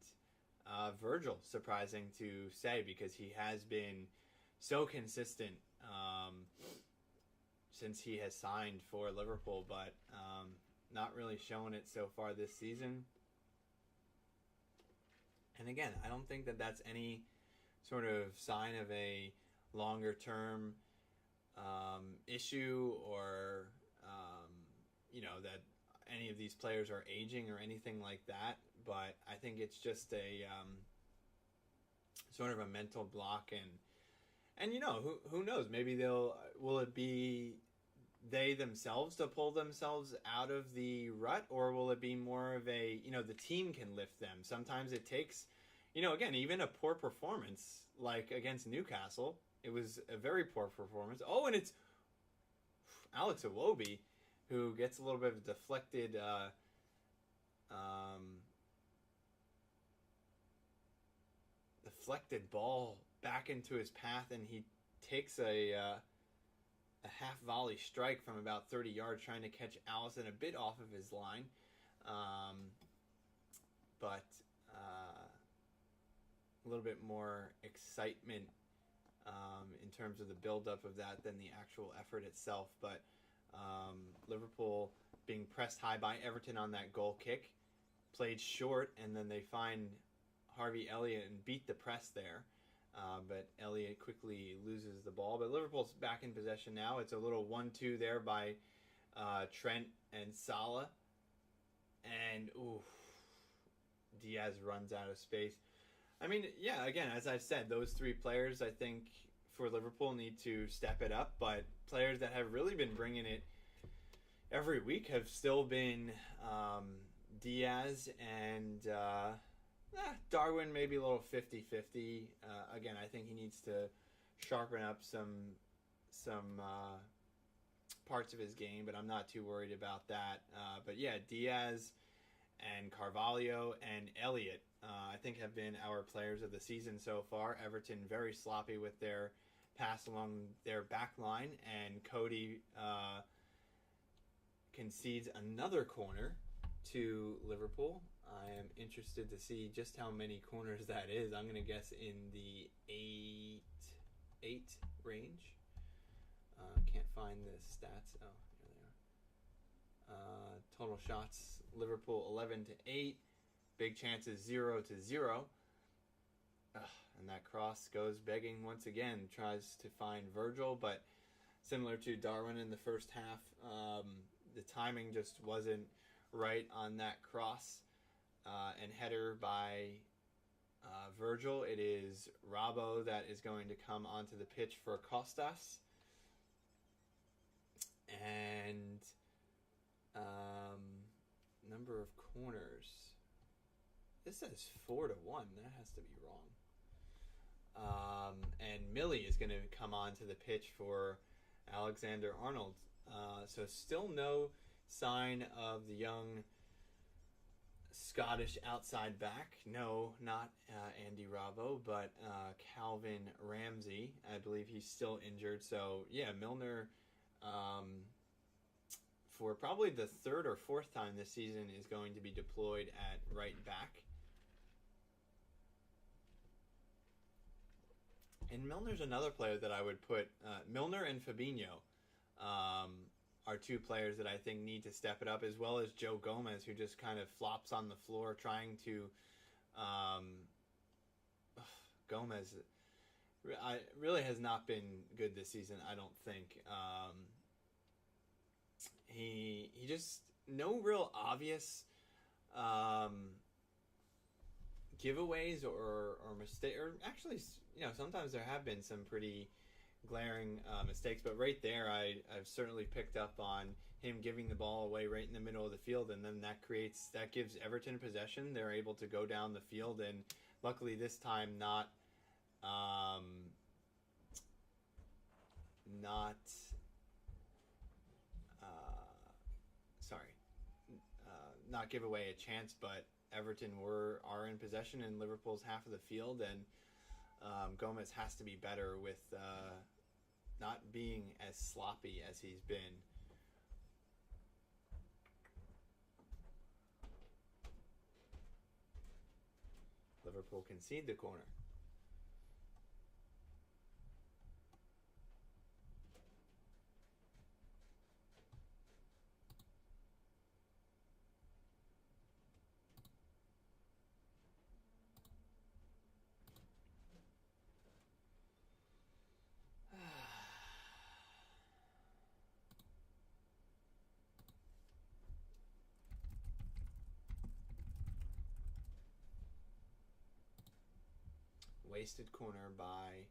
Virgil. Surprising to say, because he has been so consistent since he has signed for Liverpool, but not really showing it so far this season. And again, I don't think that that's any sort of sign of a longer-term issue, or that any of these players are aging or anything like that. But I think it's just a sort of a mental block, and who knows? Maybe will it be they themselves to pull themselves out of the rut, or will it be more of a the team can lift them? Sometimes it takes again, even a poor performance like against Newcastle. It was a very poor performance. Oh, and it's Alex Iwobi who gets a little bit of a deflected ball back into his path, and he takes a half volley strike from about 30 yards, trying to catch Alisson a bit off of his line. But a little bit more excitement in terms of the build-up of that than the actual effort itself. But Liverpool being pressed high by Everton on that goal kick, played short, and then they find Harvey Elliott and beat the press there. but Elliott quickly loses the ball. But Liverpool's back in possession now. It's a little 1-2 there by Trent and Salah. And, Diaz runs out of space. I mean, yeah, again, as I've said, those three players, I think, for Liverpool need to step it up. But players that have really been bringing it every week have still been Diaz and Darwin, maybe a little 50-50. Again, I think he needs to sharpen up some parts of his game, but I'm not too worried about that. But yeah, Diaz and Carvalho and Elliott, I think, have been our players of the season so far. Everton very sloppy with their pass along their back line, and Cody concedes another corner to Liverpool. I am interested to see just how many corners that is. I'm going to guess in the 8 range. Can't find the stats. Oh, here they are. Total shots, Liverpool 11-8. Big chances 0-0. And that cross goes begging once again. Tries to find Virgil, but similar to Darwin in the first half, the timing just wasn't right on that cross. And header by Virgil. It is Robbo that is going to come onto the pitch for Costas. And number of corners. This says 4-1. That has to be wrong. And Millie is going to come onto the pitch for Alexander Arnold. So still no sign of the young Scottish outside back. No, not Andy Robbo, but Calvin Ramsey. I believe he's still injured. So yeah, Milner, for probably the third or fourth time this season, is going to be deployed at right back. And Milner's another player that I would put. Milner and Fabinho are two players that I think need to step it up, as well as Joe Gomez, who just kind of flops on the floor trying to... Gomez really has not been good this season, I don't think. He just... No real obvious giveaways or mistake, or actually, sometimes there have been some pretty glaring mistakes, but right there I've certainly picked up on him giving the ball away right in the middle of the field, and then that gives Everton possession. They're able to go down the field, and luckily this time not give away a chance, but Everton are in possession in Liverpool's half of the field, and Gomez has to be better with not being as sloppy as he's been. Liverpool concede the corner. Wasted corner by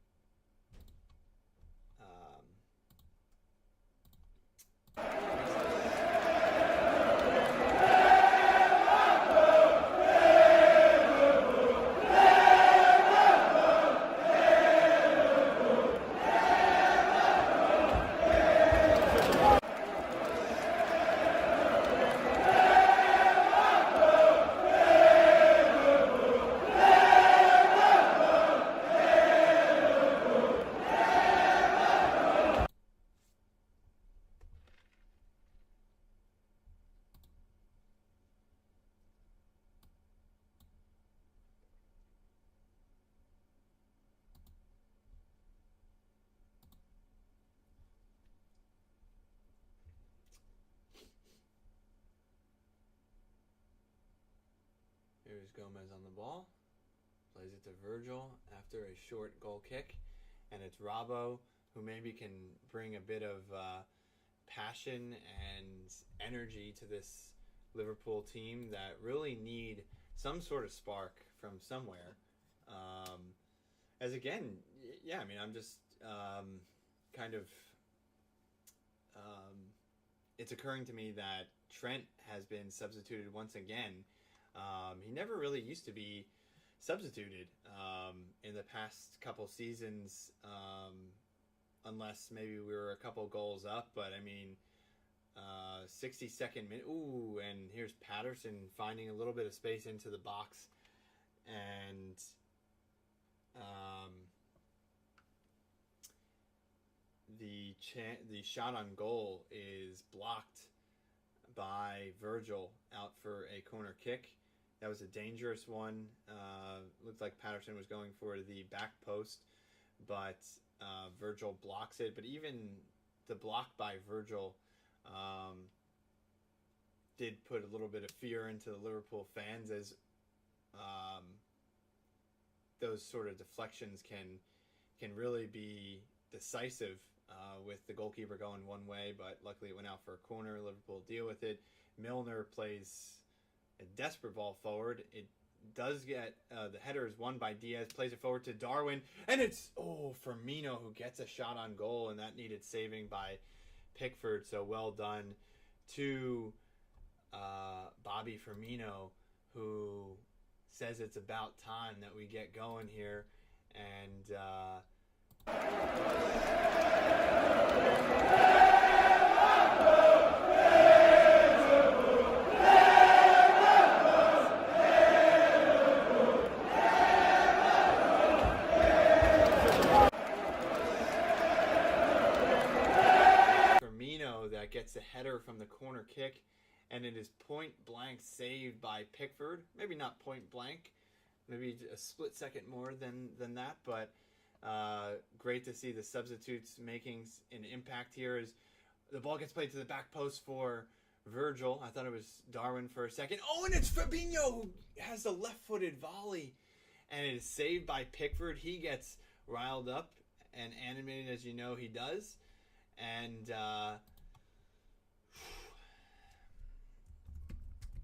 Here's Gomez on the ball. Plays it to Virgil after a short goal kick. And it's Robbo who maybe can bring a bit of passion and energy to this Liverpool team that really need some sort of spark from somewhere. As again, yeah, I mean, I'm just kind of... it's occurring to me that Trent has been substituted once again. He never really used to be substituted in the past couple seasons, unless maybe we were a couple goals up. But I mean, 62nd minute. Ooh, and here's Patterson finding a little bit of space into the box, and the shot on goal is blocked by Virgil out for a corner kick. That was a dangerous one. Looked like Patterson was going for the back post, but Virgil blocks it. But even the block by Virgil did put a little bit of fear into the Liverpool fans, as those sort of deflections can really be decisive with the goalkeeper going one way, but luckily it went out for a corner. Liverpool deal with it. Milner plays a desperate ball forward. It does get the header is won by Diaz, plays it forward to Darwin, and it's Firmino who gets a shot on goal, and that needed saving by Pickford. So well done to Bobby Firmino, who says it's about time that we get going here. And Firmino that gets a header from the corner kick, and it is point blank saved by Pickford. Maybe not point blank, maybe a split second more than that, but great to see the substitutes making an impact here as the ball gets played to the back post for Virgil. I thought it was Darwin for a second. Oh, and it's Fabinho who has a left-footed volley, and it is saved by Pickford. He gets riled up and animated, as you know he does. And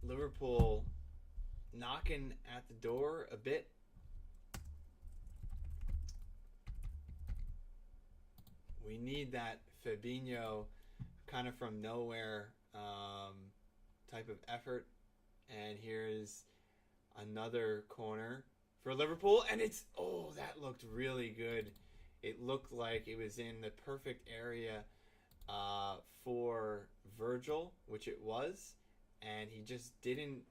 Liverpool knocking at the door a bit. We need that Fabinho kind of from nowhere type of effort. And here's another corner for Liverpool. And it's, that looked really good. It looked like it was in the perfect area for Virgil, which it was. And he just didn't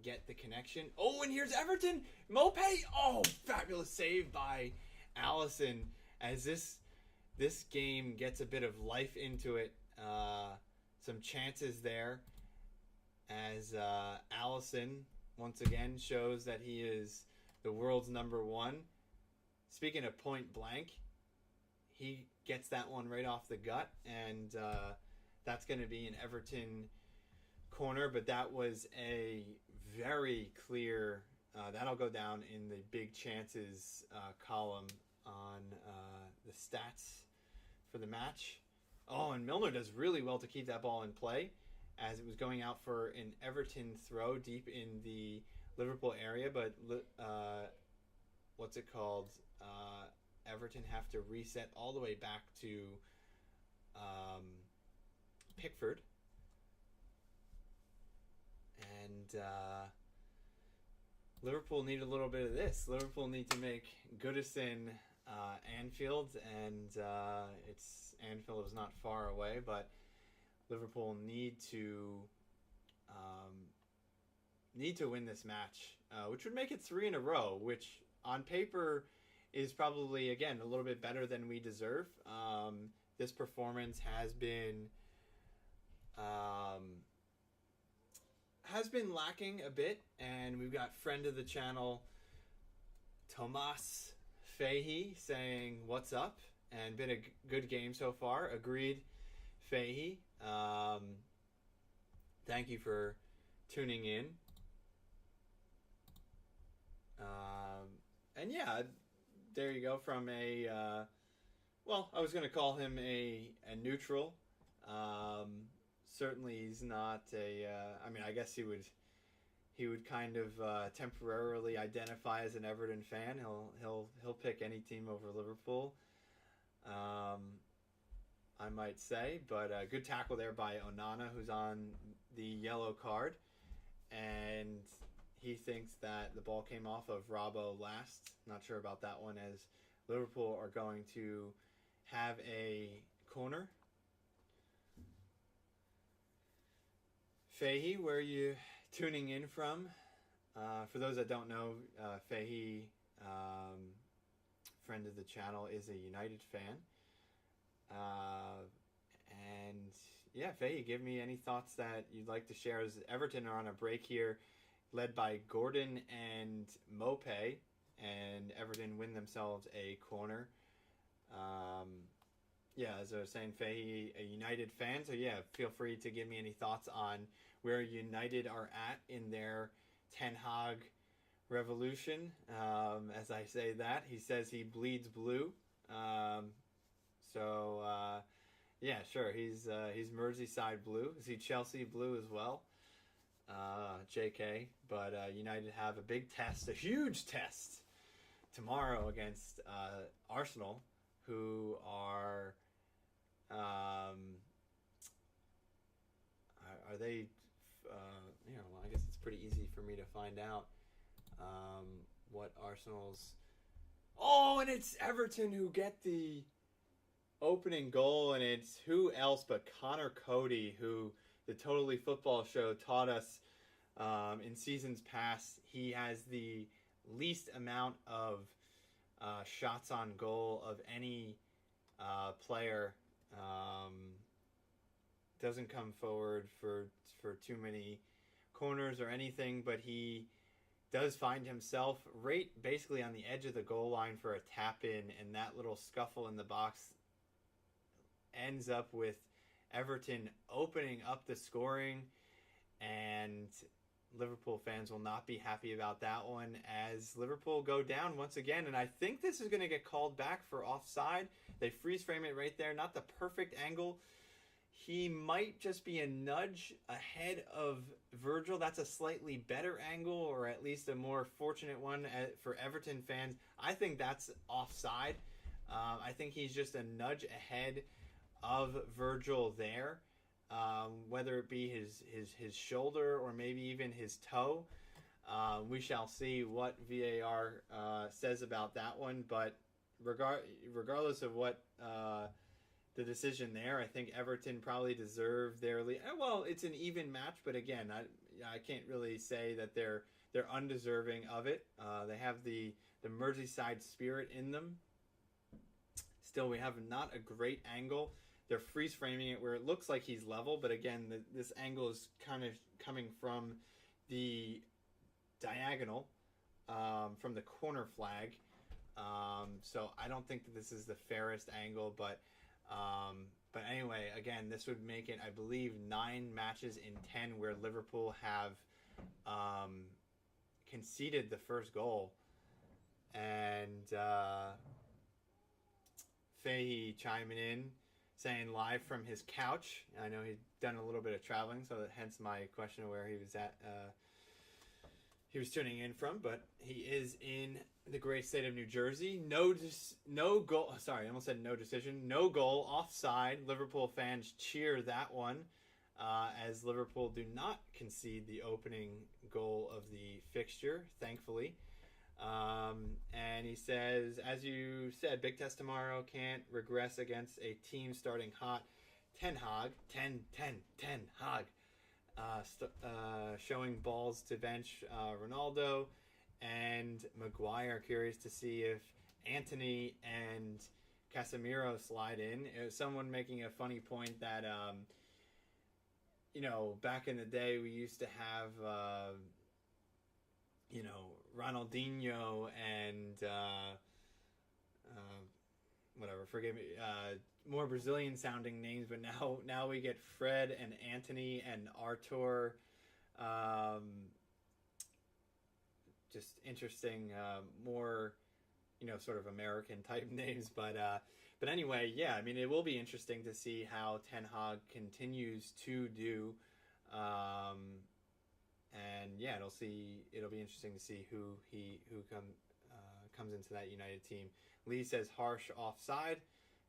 get the connection. Oh, and here's Everton. Mopé. Oh, fabulous save by Alisson as this game gets a bit of life into it. Some chances there as Alisson once again shows that he is the world's #1. Speaking of point blank, he gets that one right off the gut, and that's going to be an Everton corner, but that was a very clear, that'll go down in the big chances column on the stats for the match. Oh, and Milner does really well to keep that ball in play as it was going out for an Everton throw deep in the Liverpool area, but Everton have to reset all the way back to Pickford. And Liverpool need a little bit of this. Liverpool need to make Goodison Anfield, and Anfield is not far away, but Liverpool need to win this match, which would make it 3 in a row, which on paper is probably, again, a little bit better than we deserve. This performance has been lacking a bit, and we've got friend of the channel Tomas Fahey saying what's up, and been a good game so far. Agreed, Fahey. Thank you for tuning in. And yeah, there you go from a well, I was going to call him a neutral. Certainly, he's not a. I mean, I guess he would kind of temporarily identify as an Everton fan. He'll pick any team over Liverpool. I might say, but a good tackle there by Onana, who's on the yellow card, and he thinks that the ball came off of Robbo last. Not sure about that one, as Liverpool are going to have a corner. Fahey, where are you tuning in from? For those that don't know, Fahey, friend of the channel, is a United fan. And yeah, Fahey, give me any thoughts that you'd like to share, as Everton are on a break here, led by Gordon and Mope, and Everton win themselves a corner. Yeah, as I was saying, Fahey, a United fan, so yeah, feel free to give me any thoughts on where United are at in their Ten Hag revolution. As I say that, he says he bleeds blue. Yeah, sure, he's Merseyside blue. Is he Chelsea blue as well? JK, but United have a big test, a huge test tomorrow against Arsenal, who are they? Well, I guess it's pretty easy for me to find out what Arsenal's. Oh, and it's Everton who get the opening goal, and it's who else but Connor Cody, who the Totally Football Show taught us in seasons past. He has the least amount of shots on goal of any player. Doesn't come forward for too many corners or anything, but he does find himself right basically on the edge of the goal line for a tap in, and that little scuffle in the box ends up with Everton opening up the scoring, and Liverpool fans will not be happy about that one as Liverpool go down once again. And I think this is going to get called back for offside. They freeze frame it right there. Not the perfect angle. He might just be a nudge ahead of Virgil. That's a slightly better angle, or at least a more fortunate one for Everton fans. I think that's offside. I think he's just a nudge ahead of Virgil there. Whether it be his shoulder or maybe even his toe. We shall see what VAR says about that one. But regardless of what the decision there, I think Everton probably deserve their lead. Well, it's an even match, but again, I can't really say that they're undeserving of it. They have the Merseyside spirit in them. Still, we have not a great angle. They're freeze framing it where it looks like he's level, but again, this angle is kind of coming from the diagonal, from the corner flag. So I don't think that this is the fairest angle, but anyway, again, this would make it, I believe, 9 matches in 10 where Liverpool have conceded the first goal, and Fahey chiming in, saying live from his couch. I know he'd done a little bit of traveling, so hence my question of where he was at. He was tuning in from, but he is in the great state of New Jersey. No goal. Sorry, I almost said no decision. No goal, offside. Liverpool fans cheer that one, as Liverpool do not concede the opening goal of the fixture, thankfully. And he says, as you said, big test tomorrow, can't regress against a team starting hot. Ten Hag, showing balls to bench Ronaldo and Maguire. Curious to see if Antony and Casemiro slide in. It was someone making a funny point that, back in the day we used to have, Ronaldinho and whatever, forgive me, more Brazilian sounding names, but now we get Fred and Antony and Artur. Just interesting, more sort of American type names. But anyway, yeah, I mean, it will be interesting to see how Ten Hag continues to do. And yeah, it'll be interesting to see who comes into that United team. Lee says harsh offside.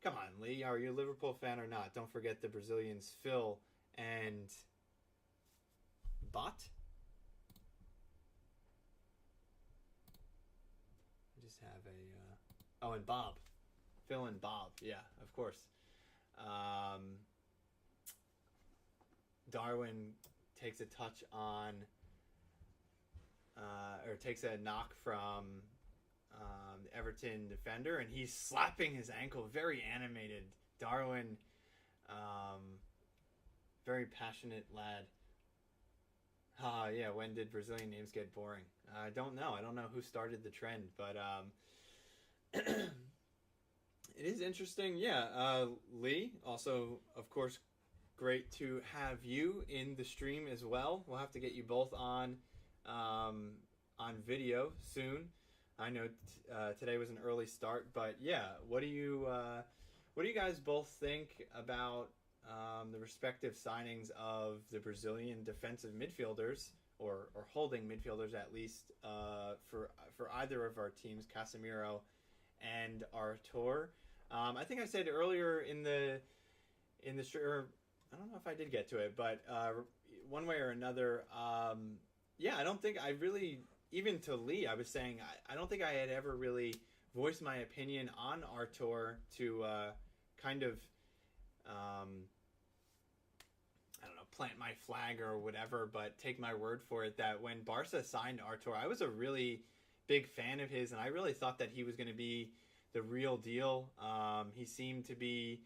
Come on, Lee, are you a Liverpool fan or not? Don't forget the Brazilians Phil and Bot. I just have and Bob. Phil and Bob, yeah, of course. Darwin takes a touch on, or takes a knock from the Everton defender, and he's slapping his ankle. Very animated. Darwin, very passionate lad. Yeah, when did Brazilian names get boring? I don't know. I don't know who started the trend, but it is interesting. Yeah, Lee, also, of course, great to have you in the stream as well. We'll have to get you both on video soon. I know today was an early start, but yeah, what do you guys both think about the respective signings of the Brazilian defensive midfielders, or holding midfielders at least, for either of our teams, Casemiro and Artur? I think I said earlier in the stream, I don't know if I did get to it, but one way or another, yeah, I don't think I really, even to Lee, I was saying I don't think I had ever really voiced my opinion on Artur to kind of, I don't know, plant my flag or whatever, but take my word for it that when Barca signed Artur, I was a really big fan of his, and I really thought that he was going to be the real deal. He seemed to be,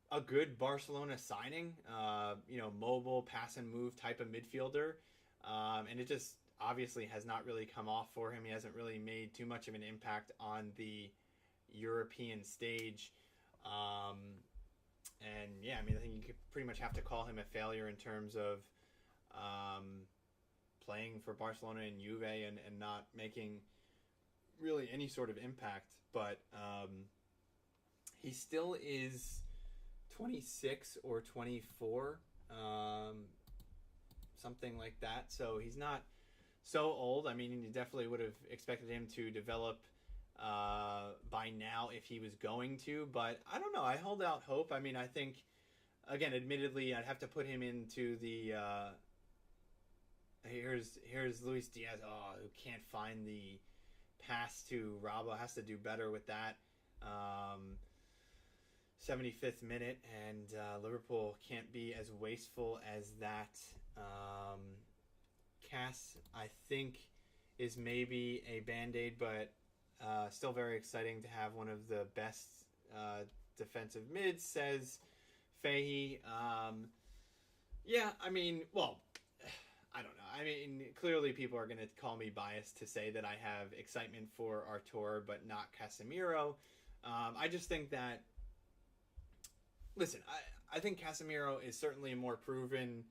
a good Barcelona signing, mobile, pass and move type of midfielder. And it just obviously has not really come off for him. He hasn't really made too much of an impact on the European stage. And yeah, I mean, I think you could pretty much have to call him a failure in terms of playing for Barcelona and Juve and not making really any sort of impact. But he still is 26 or 24, something like that. So he's not so old. I mean, you definitely would have expected him to develop by now if he was going to, but I don't know. I hold out hope. I mean, I think, again, admittedly, I'd have to put him into the here's Luis Diaz, who can't find the pass to Rabo, has to do better with that. 75th minute, and Liverpool can't be as wasteful as that. Cass, I think, is maybe a band-aid, but still very exciting to have one of the best defensive mids, says Fahey. Yeah, I mean, well, I don't know. I mean, clearly people are going to call me biased to say that I have excitement for Artur, but not Casemiro. I just think that, listen, I think Casemiro is certainly a more proven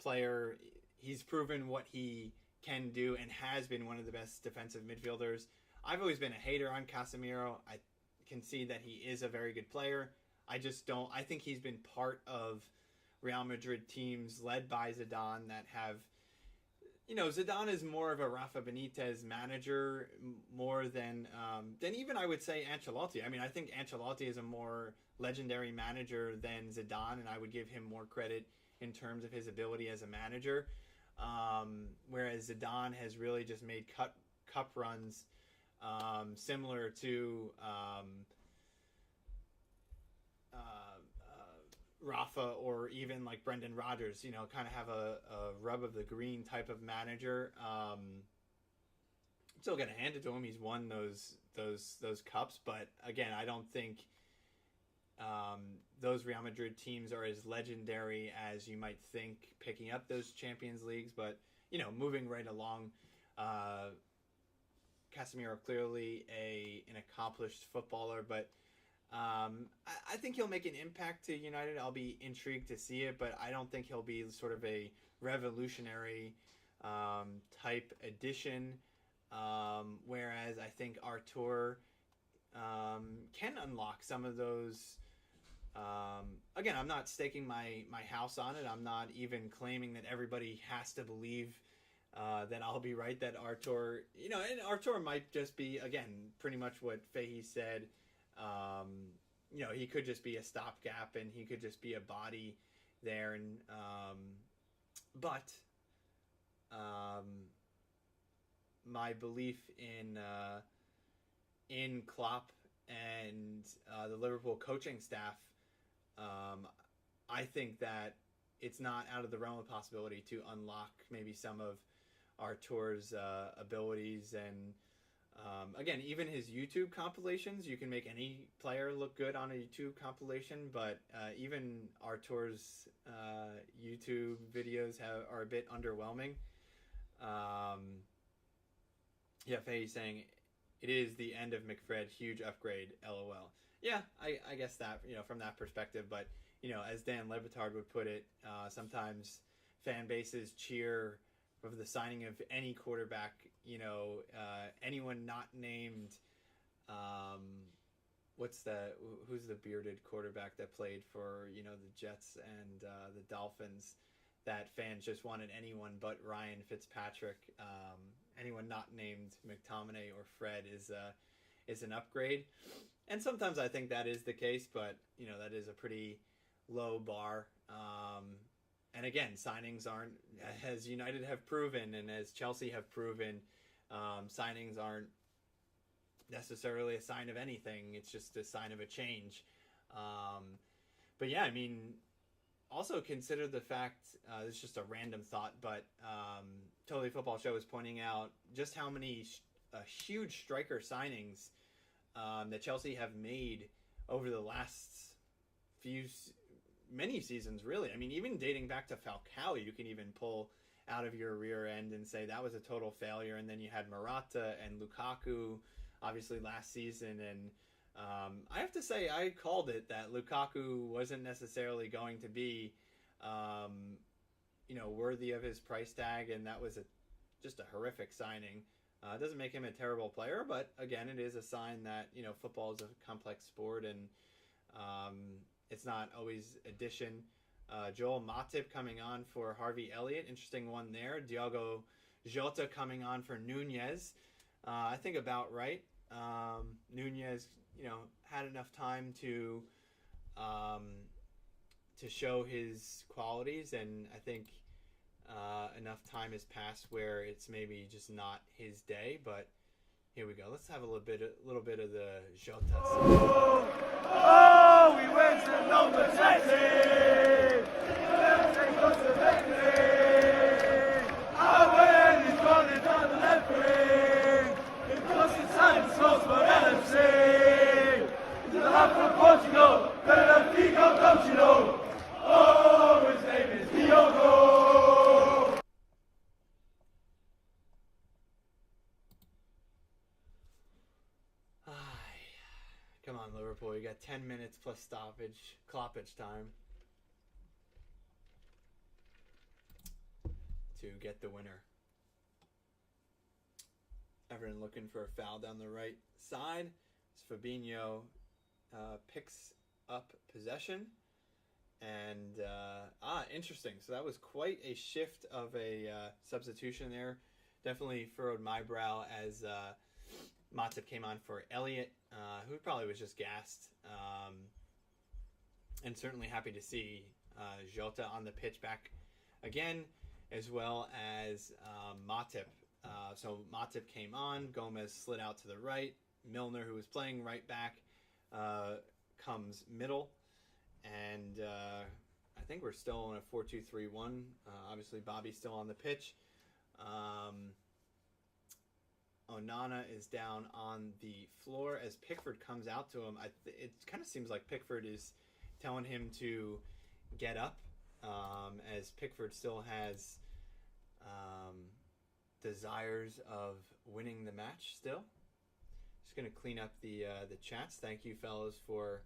player. He's proven what he can do and has been one of the best defensive midfielders. I've always been a hater on Casemiro. I can see that he is a very good player. I just don't. I think he's been part of Real Madrid teams led by Zidane that have, Zidane is more of a Rafa Benitez manager more than even I would say Ancelotti. I mean, I think Ancelotti is a more legendary manager than Zidane, and I would give him more credit in terms of his ability as a manager. Whereas Zidane has really just made cup runs similar to Rafa or even like Brendan Rodgers, kind of have a rub of the green type of manager. Still got to hand it to him. He's won those cups, but again, I don't think those Real Madrid teams are as legendary as you might think picking up those Champions Leagues. But moving right along, Casemiro clearly an accomplished footballer, but I think he'll make an impact to United. I'll be intrigued to see it, but I don't think he'll be sort of a revolutionary type addition. Whereas I think Artur can unlock some of those. Again, I'm not staking my house on it. I'm not even claiming that everybody has to believe that I'll be right, that Artur, and Artur might just be, again, pretty much what Fahey said. He could just be a stopgap and he could just be a body there. And but my belief in Klopp and the Liverpool coaching staff, I think that it's not out of the realm of possibility to unlock maybe some of Artur's abilities. And again, even his YouTube compilations, you can make any player look good on a YouTube compilation, but even Artur's YouTube videos are a bit underwhelming. Faye's saying it is the end of McFred, huge upgrade, LOL. Yeah, I guess that, from that perspective, but as Dan Lebitard would put it, sometimes fan bases cheer for the signing of any quarterback, anyone not named, who's the bearded quarterback that played for, the Jets and the Dolphins, that fans just wanted anyone but Ryan Fitzpatrick. Anyone not named McTominay or Fred is an upgrade. And sometimes I think that is the case, but, that is a pretty low bar. And again, signings aren't, as United have proven and as Chelsea have proven, signings aren't necessarily a sign of anything. It's just a sign of a change. But yeah, also consider the fact, this is just a random thought, but Totally Football Show is pointing out just how many huge striker signings that Chelsea have made over the last many seasons, really. Even dating back to Falcao, you can even pull out of your rear end and say that was a total failure. And then you had Morata and Lukaku, obviously, last season. And I have to say, I called it that Lukaku wasn't necessarily going to be, worthy of his price tag. And that was just a horrific signing. It doesn't make him a terrible player, but again, it is a sign that, football is a complex sport and it's not always addition. Joel Matip coming on for Harvey Elliott. Interesting one there. Diogo Jota coming on for Nunez. I think about right. Nunez, had enough time to show his qualities, and I think enough time has passed where it's maybe just not his day. But here we go. Let's have a little bit of the Jota. Oh, we went to number 20. Let's take us to victory. Our way is running down the left wing. Because it's time to score for LFC. To the half of Portugal, Benfica Coutinho. Oh, his name is Diogo. Come on, Liverpool. You got 10 minutes plus cloppage time to get the winner. Everton looking for a foul down the right side. Fabinho picks up possession. And, interesting. So that was quite a shift of a substitution there. Definitely furrowed my brow as Matip came on for Elliott, who probably was just gassed. And certainly happy to see Jota on the pitch back again, as well as Matip. So Matip came on, Gomez slid out to the right, Milner, who was playing right back, comes middle, and I think we're still in a 4-2-3-1. Obviously, Bobby's still on the pitch. Onana is down on the floor as Pickford comes out to him. It kind of seems like Pickford is telling him to get up, as Pickford still has desires of winning the match still. Just going to clean up the chats. Thank you, fellas, for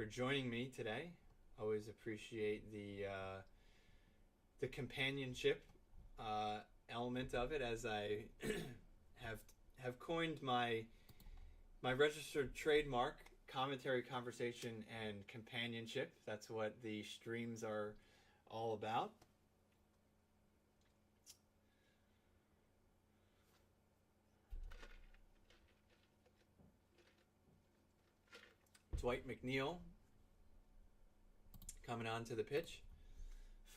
joining me today. Always appreciate the companionship element of it as I have coined my registered trademark, commentary, conversation, and companionship. That's what the streams are all about. Dwight McNeil coming onto the pitch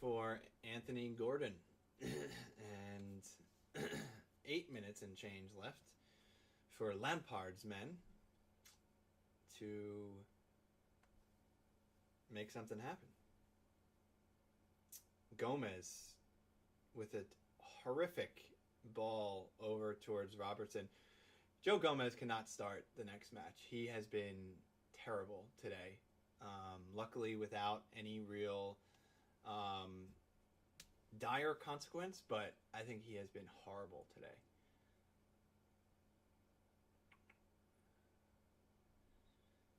for Anthony Gordon. And 8 minutes and change left for Lampard's men to make something happen. Gomez with a horrific ball over towards Robertson. Joe Gomez cannot start the next match. He has been terrible today. Luckily without any real dire consequence, but I think he has been horrible today.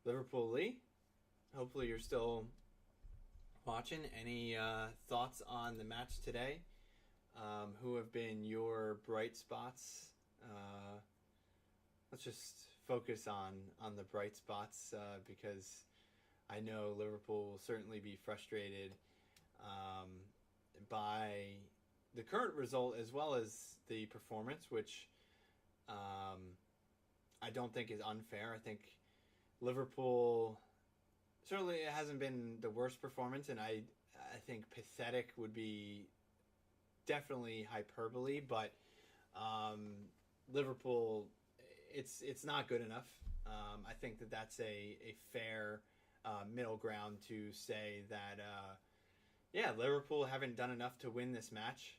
Liverpool Lee, hopefully you're still watching. Any thoughts on the match today? Who have been your bright spots? Let's just focus on the bright spots because I know Liverpool will certainly be frustrated by the current result as well as the performance, which I don't think is unfair. I think Liverpool, certainly it hasn't been the worst performance, and I think pathetic would be definitely hyperbole, but Liverpool, it's not good enough. I think that's a fair middle ground to say that Liverpool haven't done enough to win this match.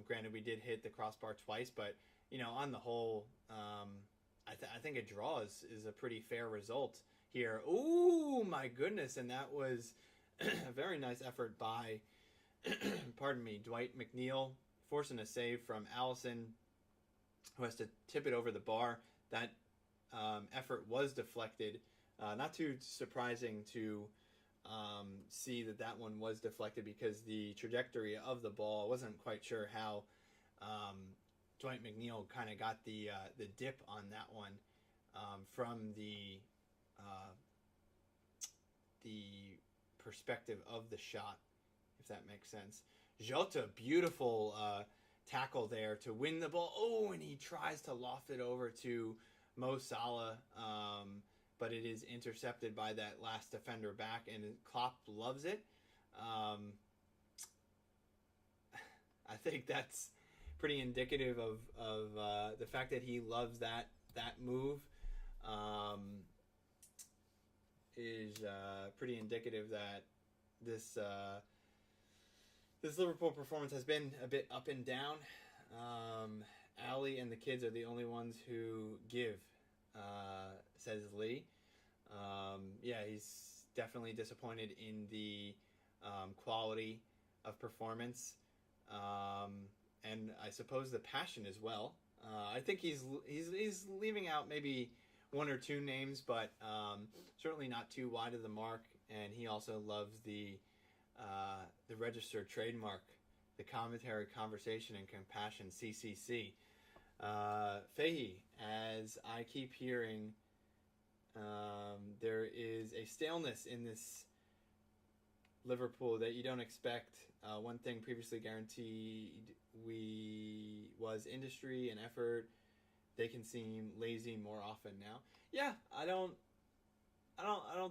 Granted, we did hit the crossbar twice, but on the whole, I think a draw is a pretty fair result here. Ooh, my goodness, and that was a very nice effort by pardon me, Dwight McNeil, forcing a save from Allison, who has to tip it over the bar. That effort was deflected. Not too surprising to see that one was deflected because the trajectory of the ball, I wasn't quite sure how Dwight McNeil kind of got the dip on that one from the perspective of the shot, if that makes sense. Jota, beautiful tackle there to win the ball. Oh, and he tries to loft it over to Mo Salah, but it is intercepted by that last defender back, and Klopp loves it. I think that's pretty indicative of the fact that he loves that move. Is pretty indicative that this Liverpool performance has been a bit up and down. Ali and the kids are the only ones who give, says Lee. He's definitely disappointed in the quality of performance, and I suppose the passion as well. I think he's leaving out maybe one or two names, but certainly not too wide of the mark. And he also loves the registered trademark, the commentary, conversation, and compassion, CCC. Fahey, as I keep hearing, there is a staleness in this Liverpool that you don't expect. One thing previously guaranteed was industry and effort. They can seem lazy more often now. Yeah, I don't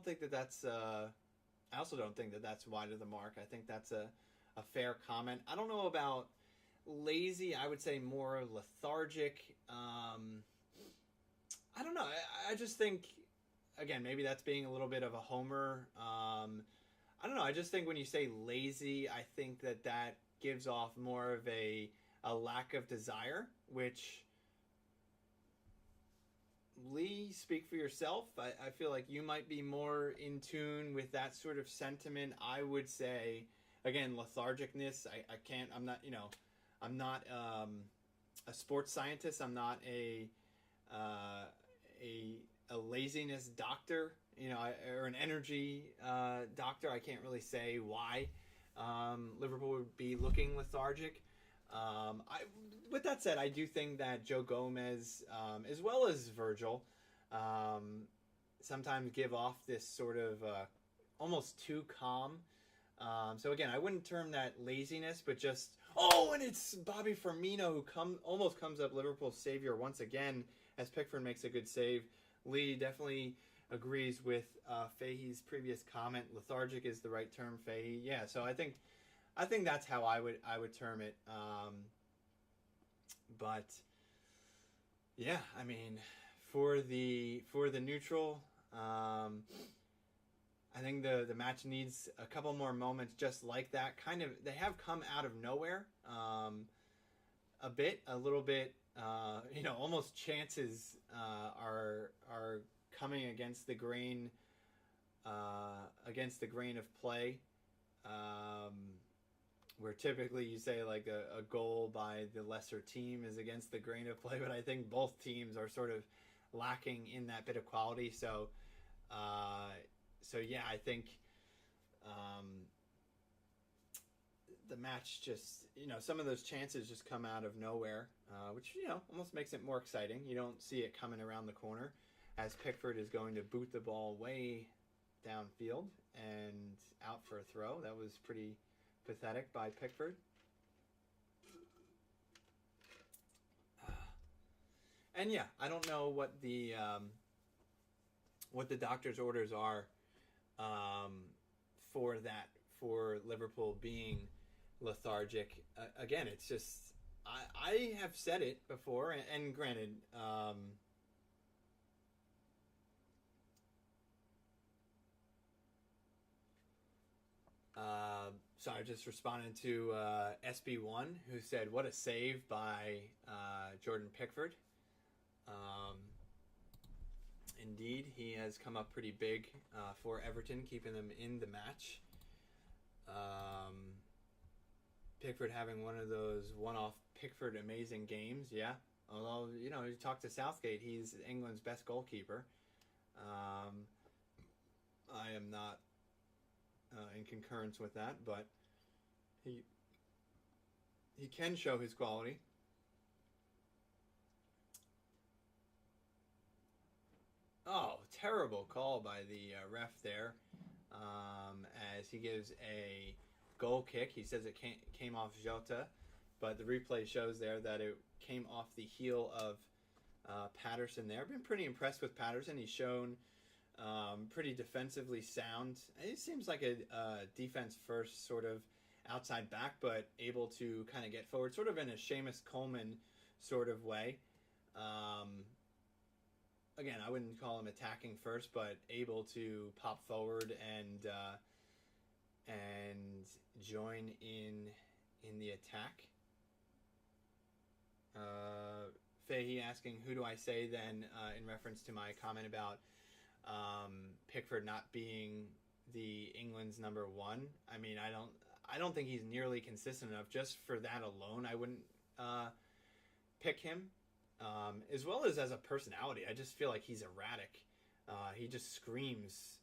think that's. I also don't think that's wide of the mark. I think that's a fair comment. I don't know about lazy. I would say more lethargic. I don't know. I just think, again, maybe that's being a little bit of a homer. I don't know. I just think when you say lazy, I think that gives off more of a lack of desire, which, Lee, speak for yourself. I feel like you might be more in tune with that sort of sentiment. I would say, again, lethargicness. I'm not a sports scientist. I'm not a laziness doctor, or an energy doctor. I can't really say why Liverpool would be looking lethargic. With that said, I do think that Joe Gomez, as well as Virgil, sometimes give off this sort of almost too calm. So again, I wouldn't term that laziness, but just and it's Bobby Firmino who almost comes up Liverpool's savior once again as Pickford makes a good save. Lee definitely agrees with Fahey's previous comment. Lethargic is the right term, Fahey. Yeah, so I think that's how I would term it. But yeah, I mean, for the neutral, I think the match needs a couple more moments just like that. Kind of, they have come out of nowhere, a little bit. Almost chances are coming against the grain of play. Where typically you say like a goal by the lesser team is against the grain of play, but I think both teams are sort of lacking in that bit of quality. So yeah, I think the match just, some of those chances just come out of nowhere, which, almost makes it more exciting. You don't see it coming around the corner as Pickford is going to boot the ball way downfield and out for a throw. That was pretty pathetic by Pickford. And yeah, I don't know what the doctor's orders are for Liverpool being lethargic. Again, it's just I have said it before, and granted, so I just responded to SB1, who said, "What a save by Jordan Pickford." Indeed, he has come up pretty big for Everton, keeping them in the match. Pickford having one of those one-off Pickford amazing games, yeah. Although, you talk to Southgate, he's England's best goalkeeper. I am not in concurrence with that, but he can show his quality. Oh, terrible call by the ref there, as he gives a goal kick. He says it came off Jota, but the replay shows there that it came off the heel of Patterson there. I've been pretty impressed with Patterson. He's shown pretty defensively sound. It seems like a defense-first sort of outside back, but able to kind of get forward, sort of in a Seamus Coleman sort of way. Again, I wouldn't call him attacking first, but able to pop forward and join in the attack. Fahey asking, who do I say then, in reference to my comment about Pickford not being the England's number one. I mean, I don't think he's nearly consistent enough. Just for that alone, I wouldn't pick him. As well as a personality, I just feel like he's erratic. He just screams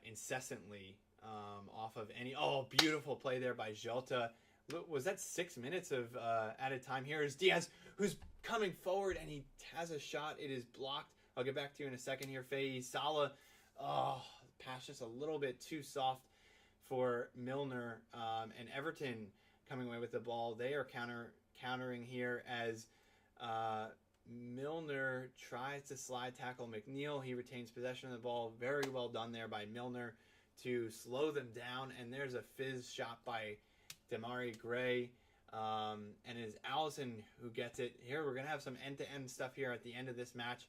incessantly off of any. Oh, beautiful play there by Jota. Was that 6 minutes of added time? Here is Diaz, who's coming forward, and he has a shot. It is blocked. I'll get back to you in a second here. Faye Salah, pass just a little bit too soft for Milner, and Everton coming away with the ball. They are countering here as Milner tries to slide tackle McNeil. He retains possession of the ball. Very well done there by Milner to slow them down. And there's a fizz shot by Demarai Gray. And it is Alisson who gets it. Here we're going to have some end-to-end stuff here at the end of this match.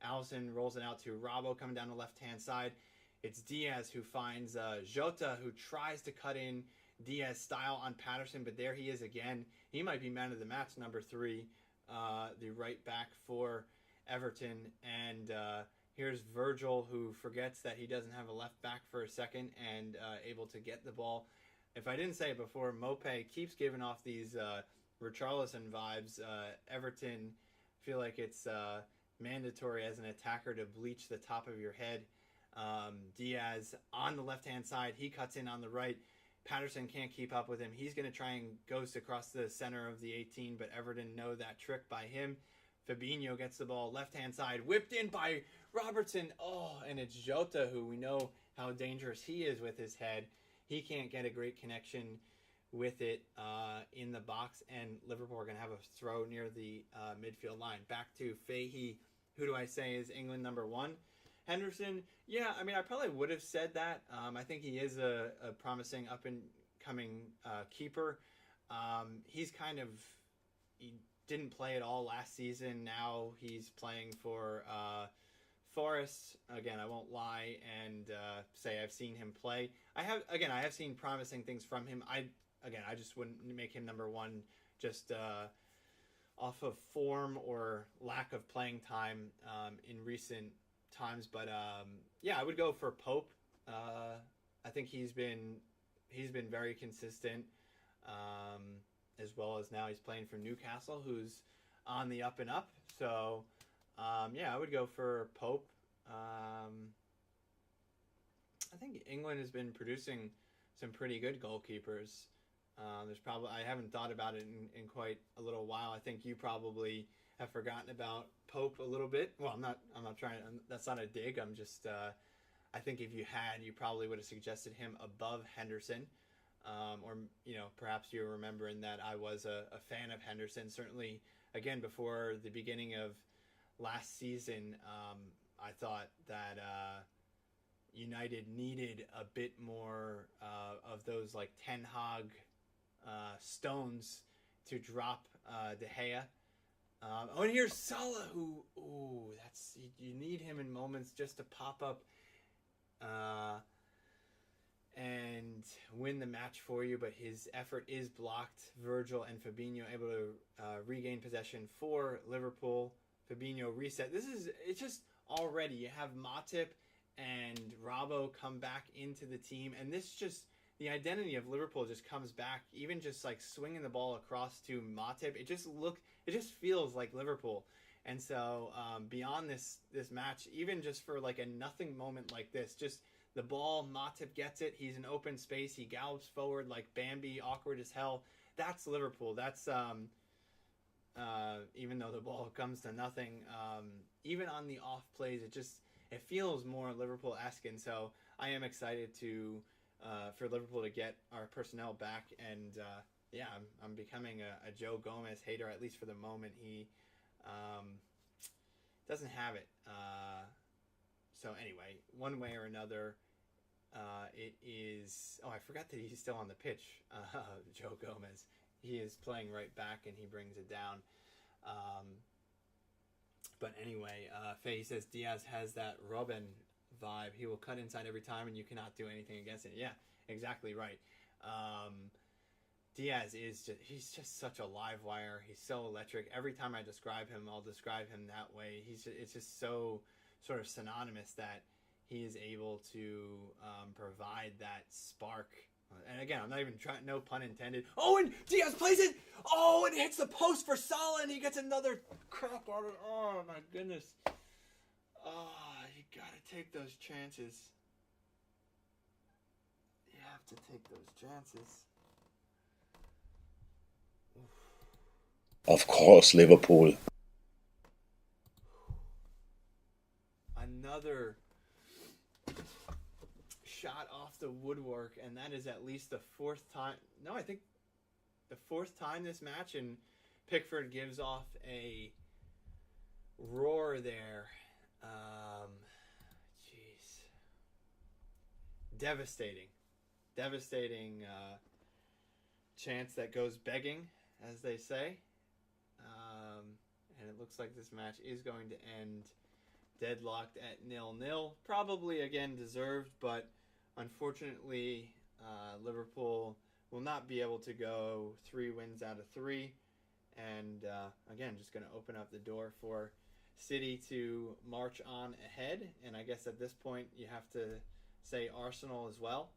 Alisson rolls it out to Robbo coming down the left-hand side. It's Diaz who finds Jota, who tries to cut in Diaz style on Patterson, but there he is again. He might be man of the match, number 3, the right back for Everton. And here's Virgil, who forgets that he doesn't have a left back for a second and able to get the ball. If I didn't say it before, Mopé keeps giving off these Richarlison vibes. Everton feel like it's mandatory as an attacker to bleach the top of your head. Diaz on the left-hand side. He cuts in on the right. Patterson can't keep up with him. He's going to try and ghost across the center of the 18, but Everton know that trick by him. Fabinho gets the ball left-hand side, whipped in by Robertson. Oh, and it's Jota, who we know how dangerous he is with his head. He can't get a great connection with it in the box, and Liverpool are going to have a throw near the midfield line. Back to Fahey. Who do I say is England number 1? Henderson, yeah, I mean, I probably would have said that. I think he is a promising up-and-coming keeper. He didn't play at all last season. Now he's playing for Forest. Again, I won't lie and say I've seen him play. I have seen promising things from him. I just wouldn't make him number 1 just off of form or lack of playing time in recent times. But I would go for Pope. I think he's been very consistent, as well as now he's playing for Newcastle, who's on the up and up. So I would go for Pope. I think England has been producing some pretty good goalkeepers. I haven't thought about it in quite a little while. I think you probably have forgotten about Pope a little bit. Well, I'm not trying. That's not a dig. I'm just. I think if you had, you probably would have suggested him above Henderson, or perhaps you're remembering that I was a fan of Henderson. Certainly, again before the beginning of last season, I thought that United needed a bit more of those like Ten Hag stones to drop De Gea. And here's Salah, who you need him in moments just to pop up and win the match for you, but his effort is blocked. Virgil and Fabinho able to regain possession for Liverpool. Fabinho reset. It's just already you have Matip and Robbo come back into the team, and the identity of Liverpool just comes back. Even just like swinging the ball across to Matip, it just feels like Liverpool. And so beyond this match, even just for like a nothing moment like this, just the ball, Matip gets it, he's in open space, he gallops forward like Bambi, awkward as hell. That's Liverpool. That's even though the ball comes to nothing, even on the off plays, it feels more Liverpool-esque. And so I am excited for Liverpool to get our personnel back. And I'm becoming a Joe Gomez hater, at least for the moment. He doesn't have it. So anyway, one way or another, it is. Oh, I forgot that he's still on the pitch. Joe Gomez. He is playing right back, and he brings it down. But anyway, Faye says Diaz has that Robin vibe. He will cut inside every time, and you cannot do anything against it. Yeah, exactly right. Diaz he's just such a live wire. He's so electric. Every time I describe him, I'll describe him that way. It's just so sort of synonymous that he is able to provide that spark. And again, I'm not even trying, no pun intended. Oh, and Diaz plays it. Oh, and hits the post for Salah, and he gets another crack at it. Oh, my goodness. Oh, you got to take those chances. You have to take those chances. Of course, Liverpool. Another shot off the woodwork, and that is at least the fourth time. No, I think the fourth time this match, and Pickford gives off a roar there. Jeez. Devastating chance that goes begging, as they say. And it looks like this match is going to end deadlocked at 0-0. Probably, again, deserved, but unfortunately, Liverpool will not be able to go 3 wins out of 3. And, again, just going to open up the door for City to march on ahead. And I guess at this point, you have to say Arsenal as well,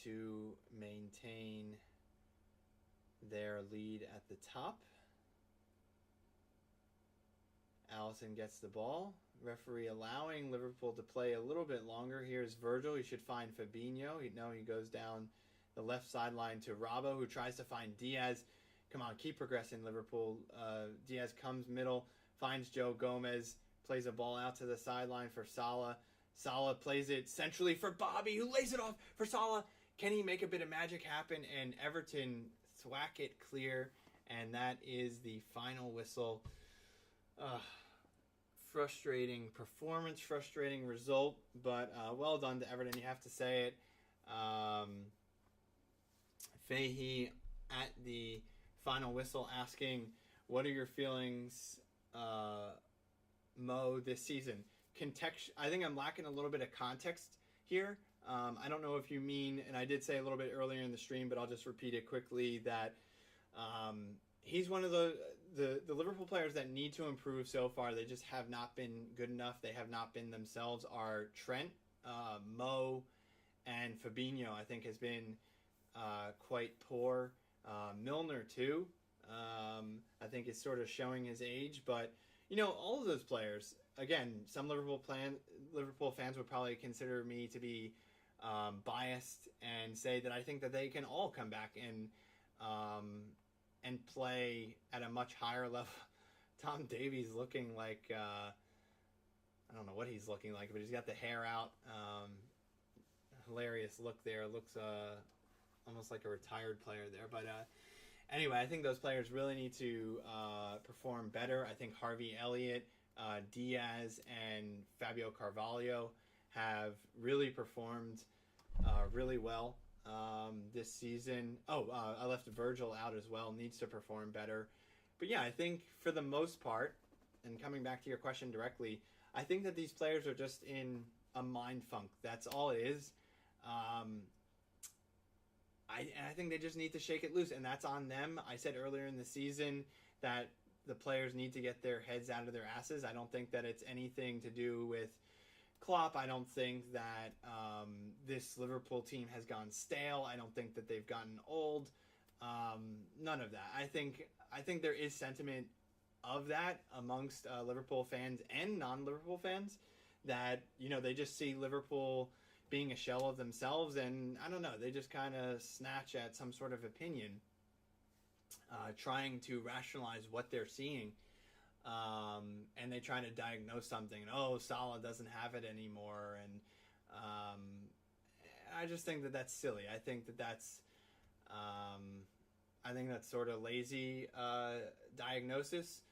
to maintain their lead at the top. Allison gets the ball. referee allowing Liverpool to play a little bit longer. Here's Virgil. He should find Fabinho. He goes down the left sideline to Robbo, who tries to find Diaz. Come on, keep progressing, Liverpool. Diaz comes middle, finds Joe Gomez, plays a ball out to the sideline for Salah. Salah plays it centrally for Bobby, who lays it off for Salah. Can he make a bit of magic happen? And Everton thwack it clear, and that is the final whistle. Frustrating performance, frustrating result, but well done to Everton. You have to say it. Fahey at the final whistle asking, what are your feelings, Mo, this season? I think I'm lacking a little bit of context here. I don't know if you mean, and I did say a little bit earlier in the stream, but I'll just repeat it quickly, that he's one of the Liverpool players that need to improve so far. They just have not been good enough. They have not been themselves. Are Trent, Mo, and Fabinho, I think, has been quite poor. Milner, too, I think is sort of showing his age. But, all of those players, again, some Liverpool fans would probably consider me to be biased and say that I think that they can all come back and play at a much higher level. Tom Davies looking like, I don't know what he's looking like, but he's got the hair out. Hilarious look there. Looks almost like a retired player there. But anyway, I think those players really need to perform better. I think Harvey Elliott, Diaz, and Fabio Carvalho have really performed really well this season. I left Virgil out as well. Needs to perform better. But yeah, I think for the most part, and coming back to your question directly, I think that these players are just in a mind funk. That's all it is. I think they just need to shake it loose, and that's on them. I said earlier in the season that the players need to get their heads out of their asses. I don't think that it's anything to do with Klopp. I don't think that this Liverpool team has gone stale. I don't think that they've gotten old. None of that. I think there is sentiment of that amongst Liverpool fans and non-Liverpool fans that, they just see Liverpool being a shell of themselves, and I don't know, they just kind of snatch at some sort of opinion, trying to rationalize what they're seeing, and they try to diagnose something. Salah doesn't have it anymore, and I just think that that's silly. I think that's sort of lazy diagnosis.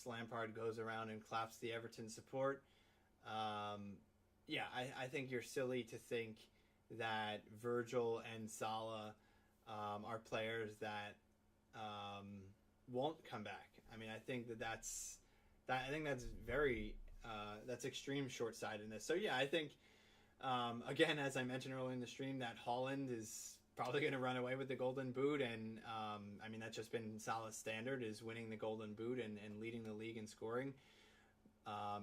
Lampard goes around and claps the Everton support. I think you're silly to think that Virgil and Salah are players that won't come back. I mean, I think that's very that's extreme short-sightedness. So yeah, I think again, as I mentioned earlier in the stream, that Haaland is probably going to run away with the Golden Boot, and I mean, that's just been Salah's standard, is winning the Golden Boot and leading the league in scoring.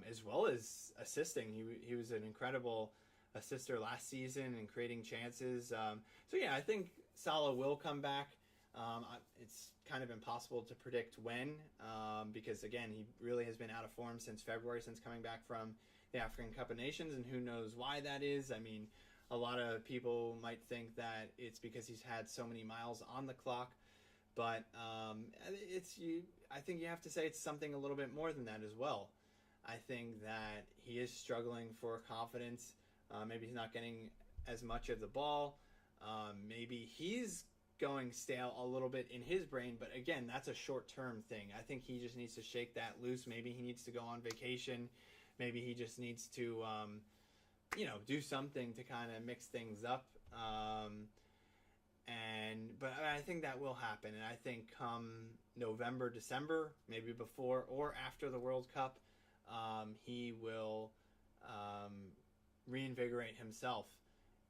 As well as assisting. He was an incredible assister last season and creating chances. So yeah, I think Salah will come back. It's kind of impossible to predict when, because again, he really has been out of form since February, since coming back from the African Cup of Nations, and who knows why that is. I mean, a lot of people might think that it's because he's had so many miles on the clock, but I think you have to say it's something a little bit more than that as well. I think that he is struggling for confidence. Maybe he's not getting as much of the ball. Maybe he's going stale a little bit in his brain, but again, that's a short-term thing. I think he just needs to shake that loose. Maybe he needs to go on vacation. Maybe he just needs to, do something to kind of mix things up. But I think that will happen, and I think come November, December, maybe before or after the World Cup, he will reinvigorate himself,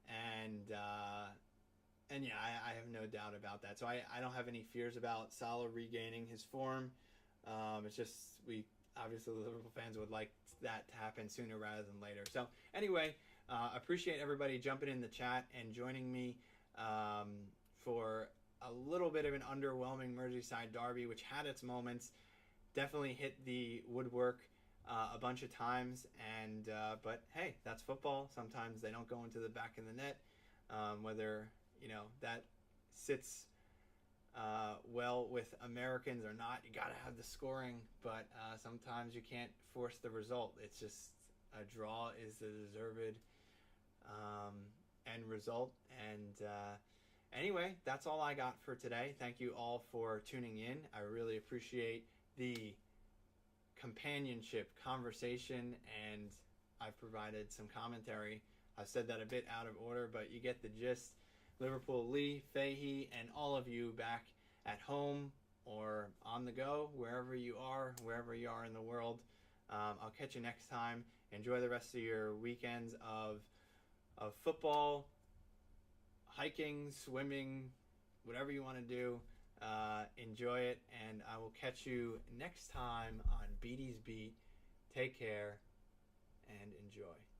and yeah, I have no doubt about that. So I don't have any fears about Salah regaining his form. It's just obviously the Liverpool fans would like that to happen sooner rather than later. So anyway, appreciate everybody jumping in the chat and joining me for a little bit of an underwhelming Merseyside derby, which had its moments. Definitely hit the woodwork a bunch of times, and but hey, that's football. Sometimes they don't go into the back of the net. Whether that sits well with Americans or not, you got to have the scoring, but sometimes you can't force the result. It's just a draw is the deserved end result. And anyway, that's all I got for today. Thank you all for tuning in. I really appreciate the companionship conversation, and I've provided some commentary. I've said that a bit out of order, but you get the gist. Liverpool, Lee, Fahey, and all of you back at home or on the go, wherever you are in the world. I'll catch you next time. Enjoy the rest of your weekends of football, hiking, swimming, whatever you want to do. Enjoy it, and I will catch you next time on Beaty's Beat. Take care and enjoy.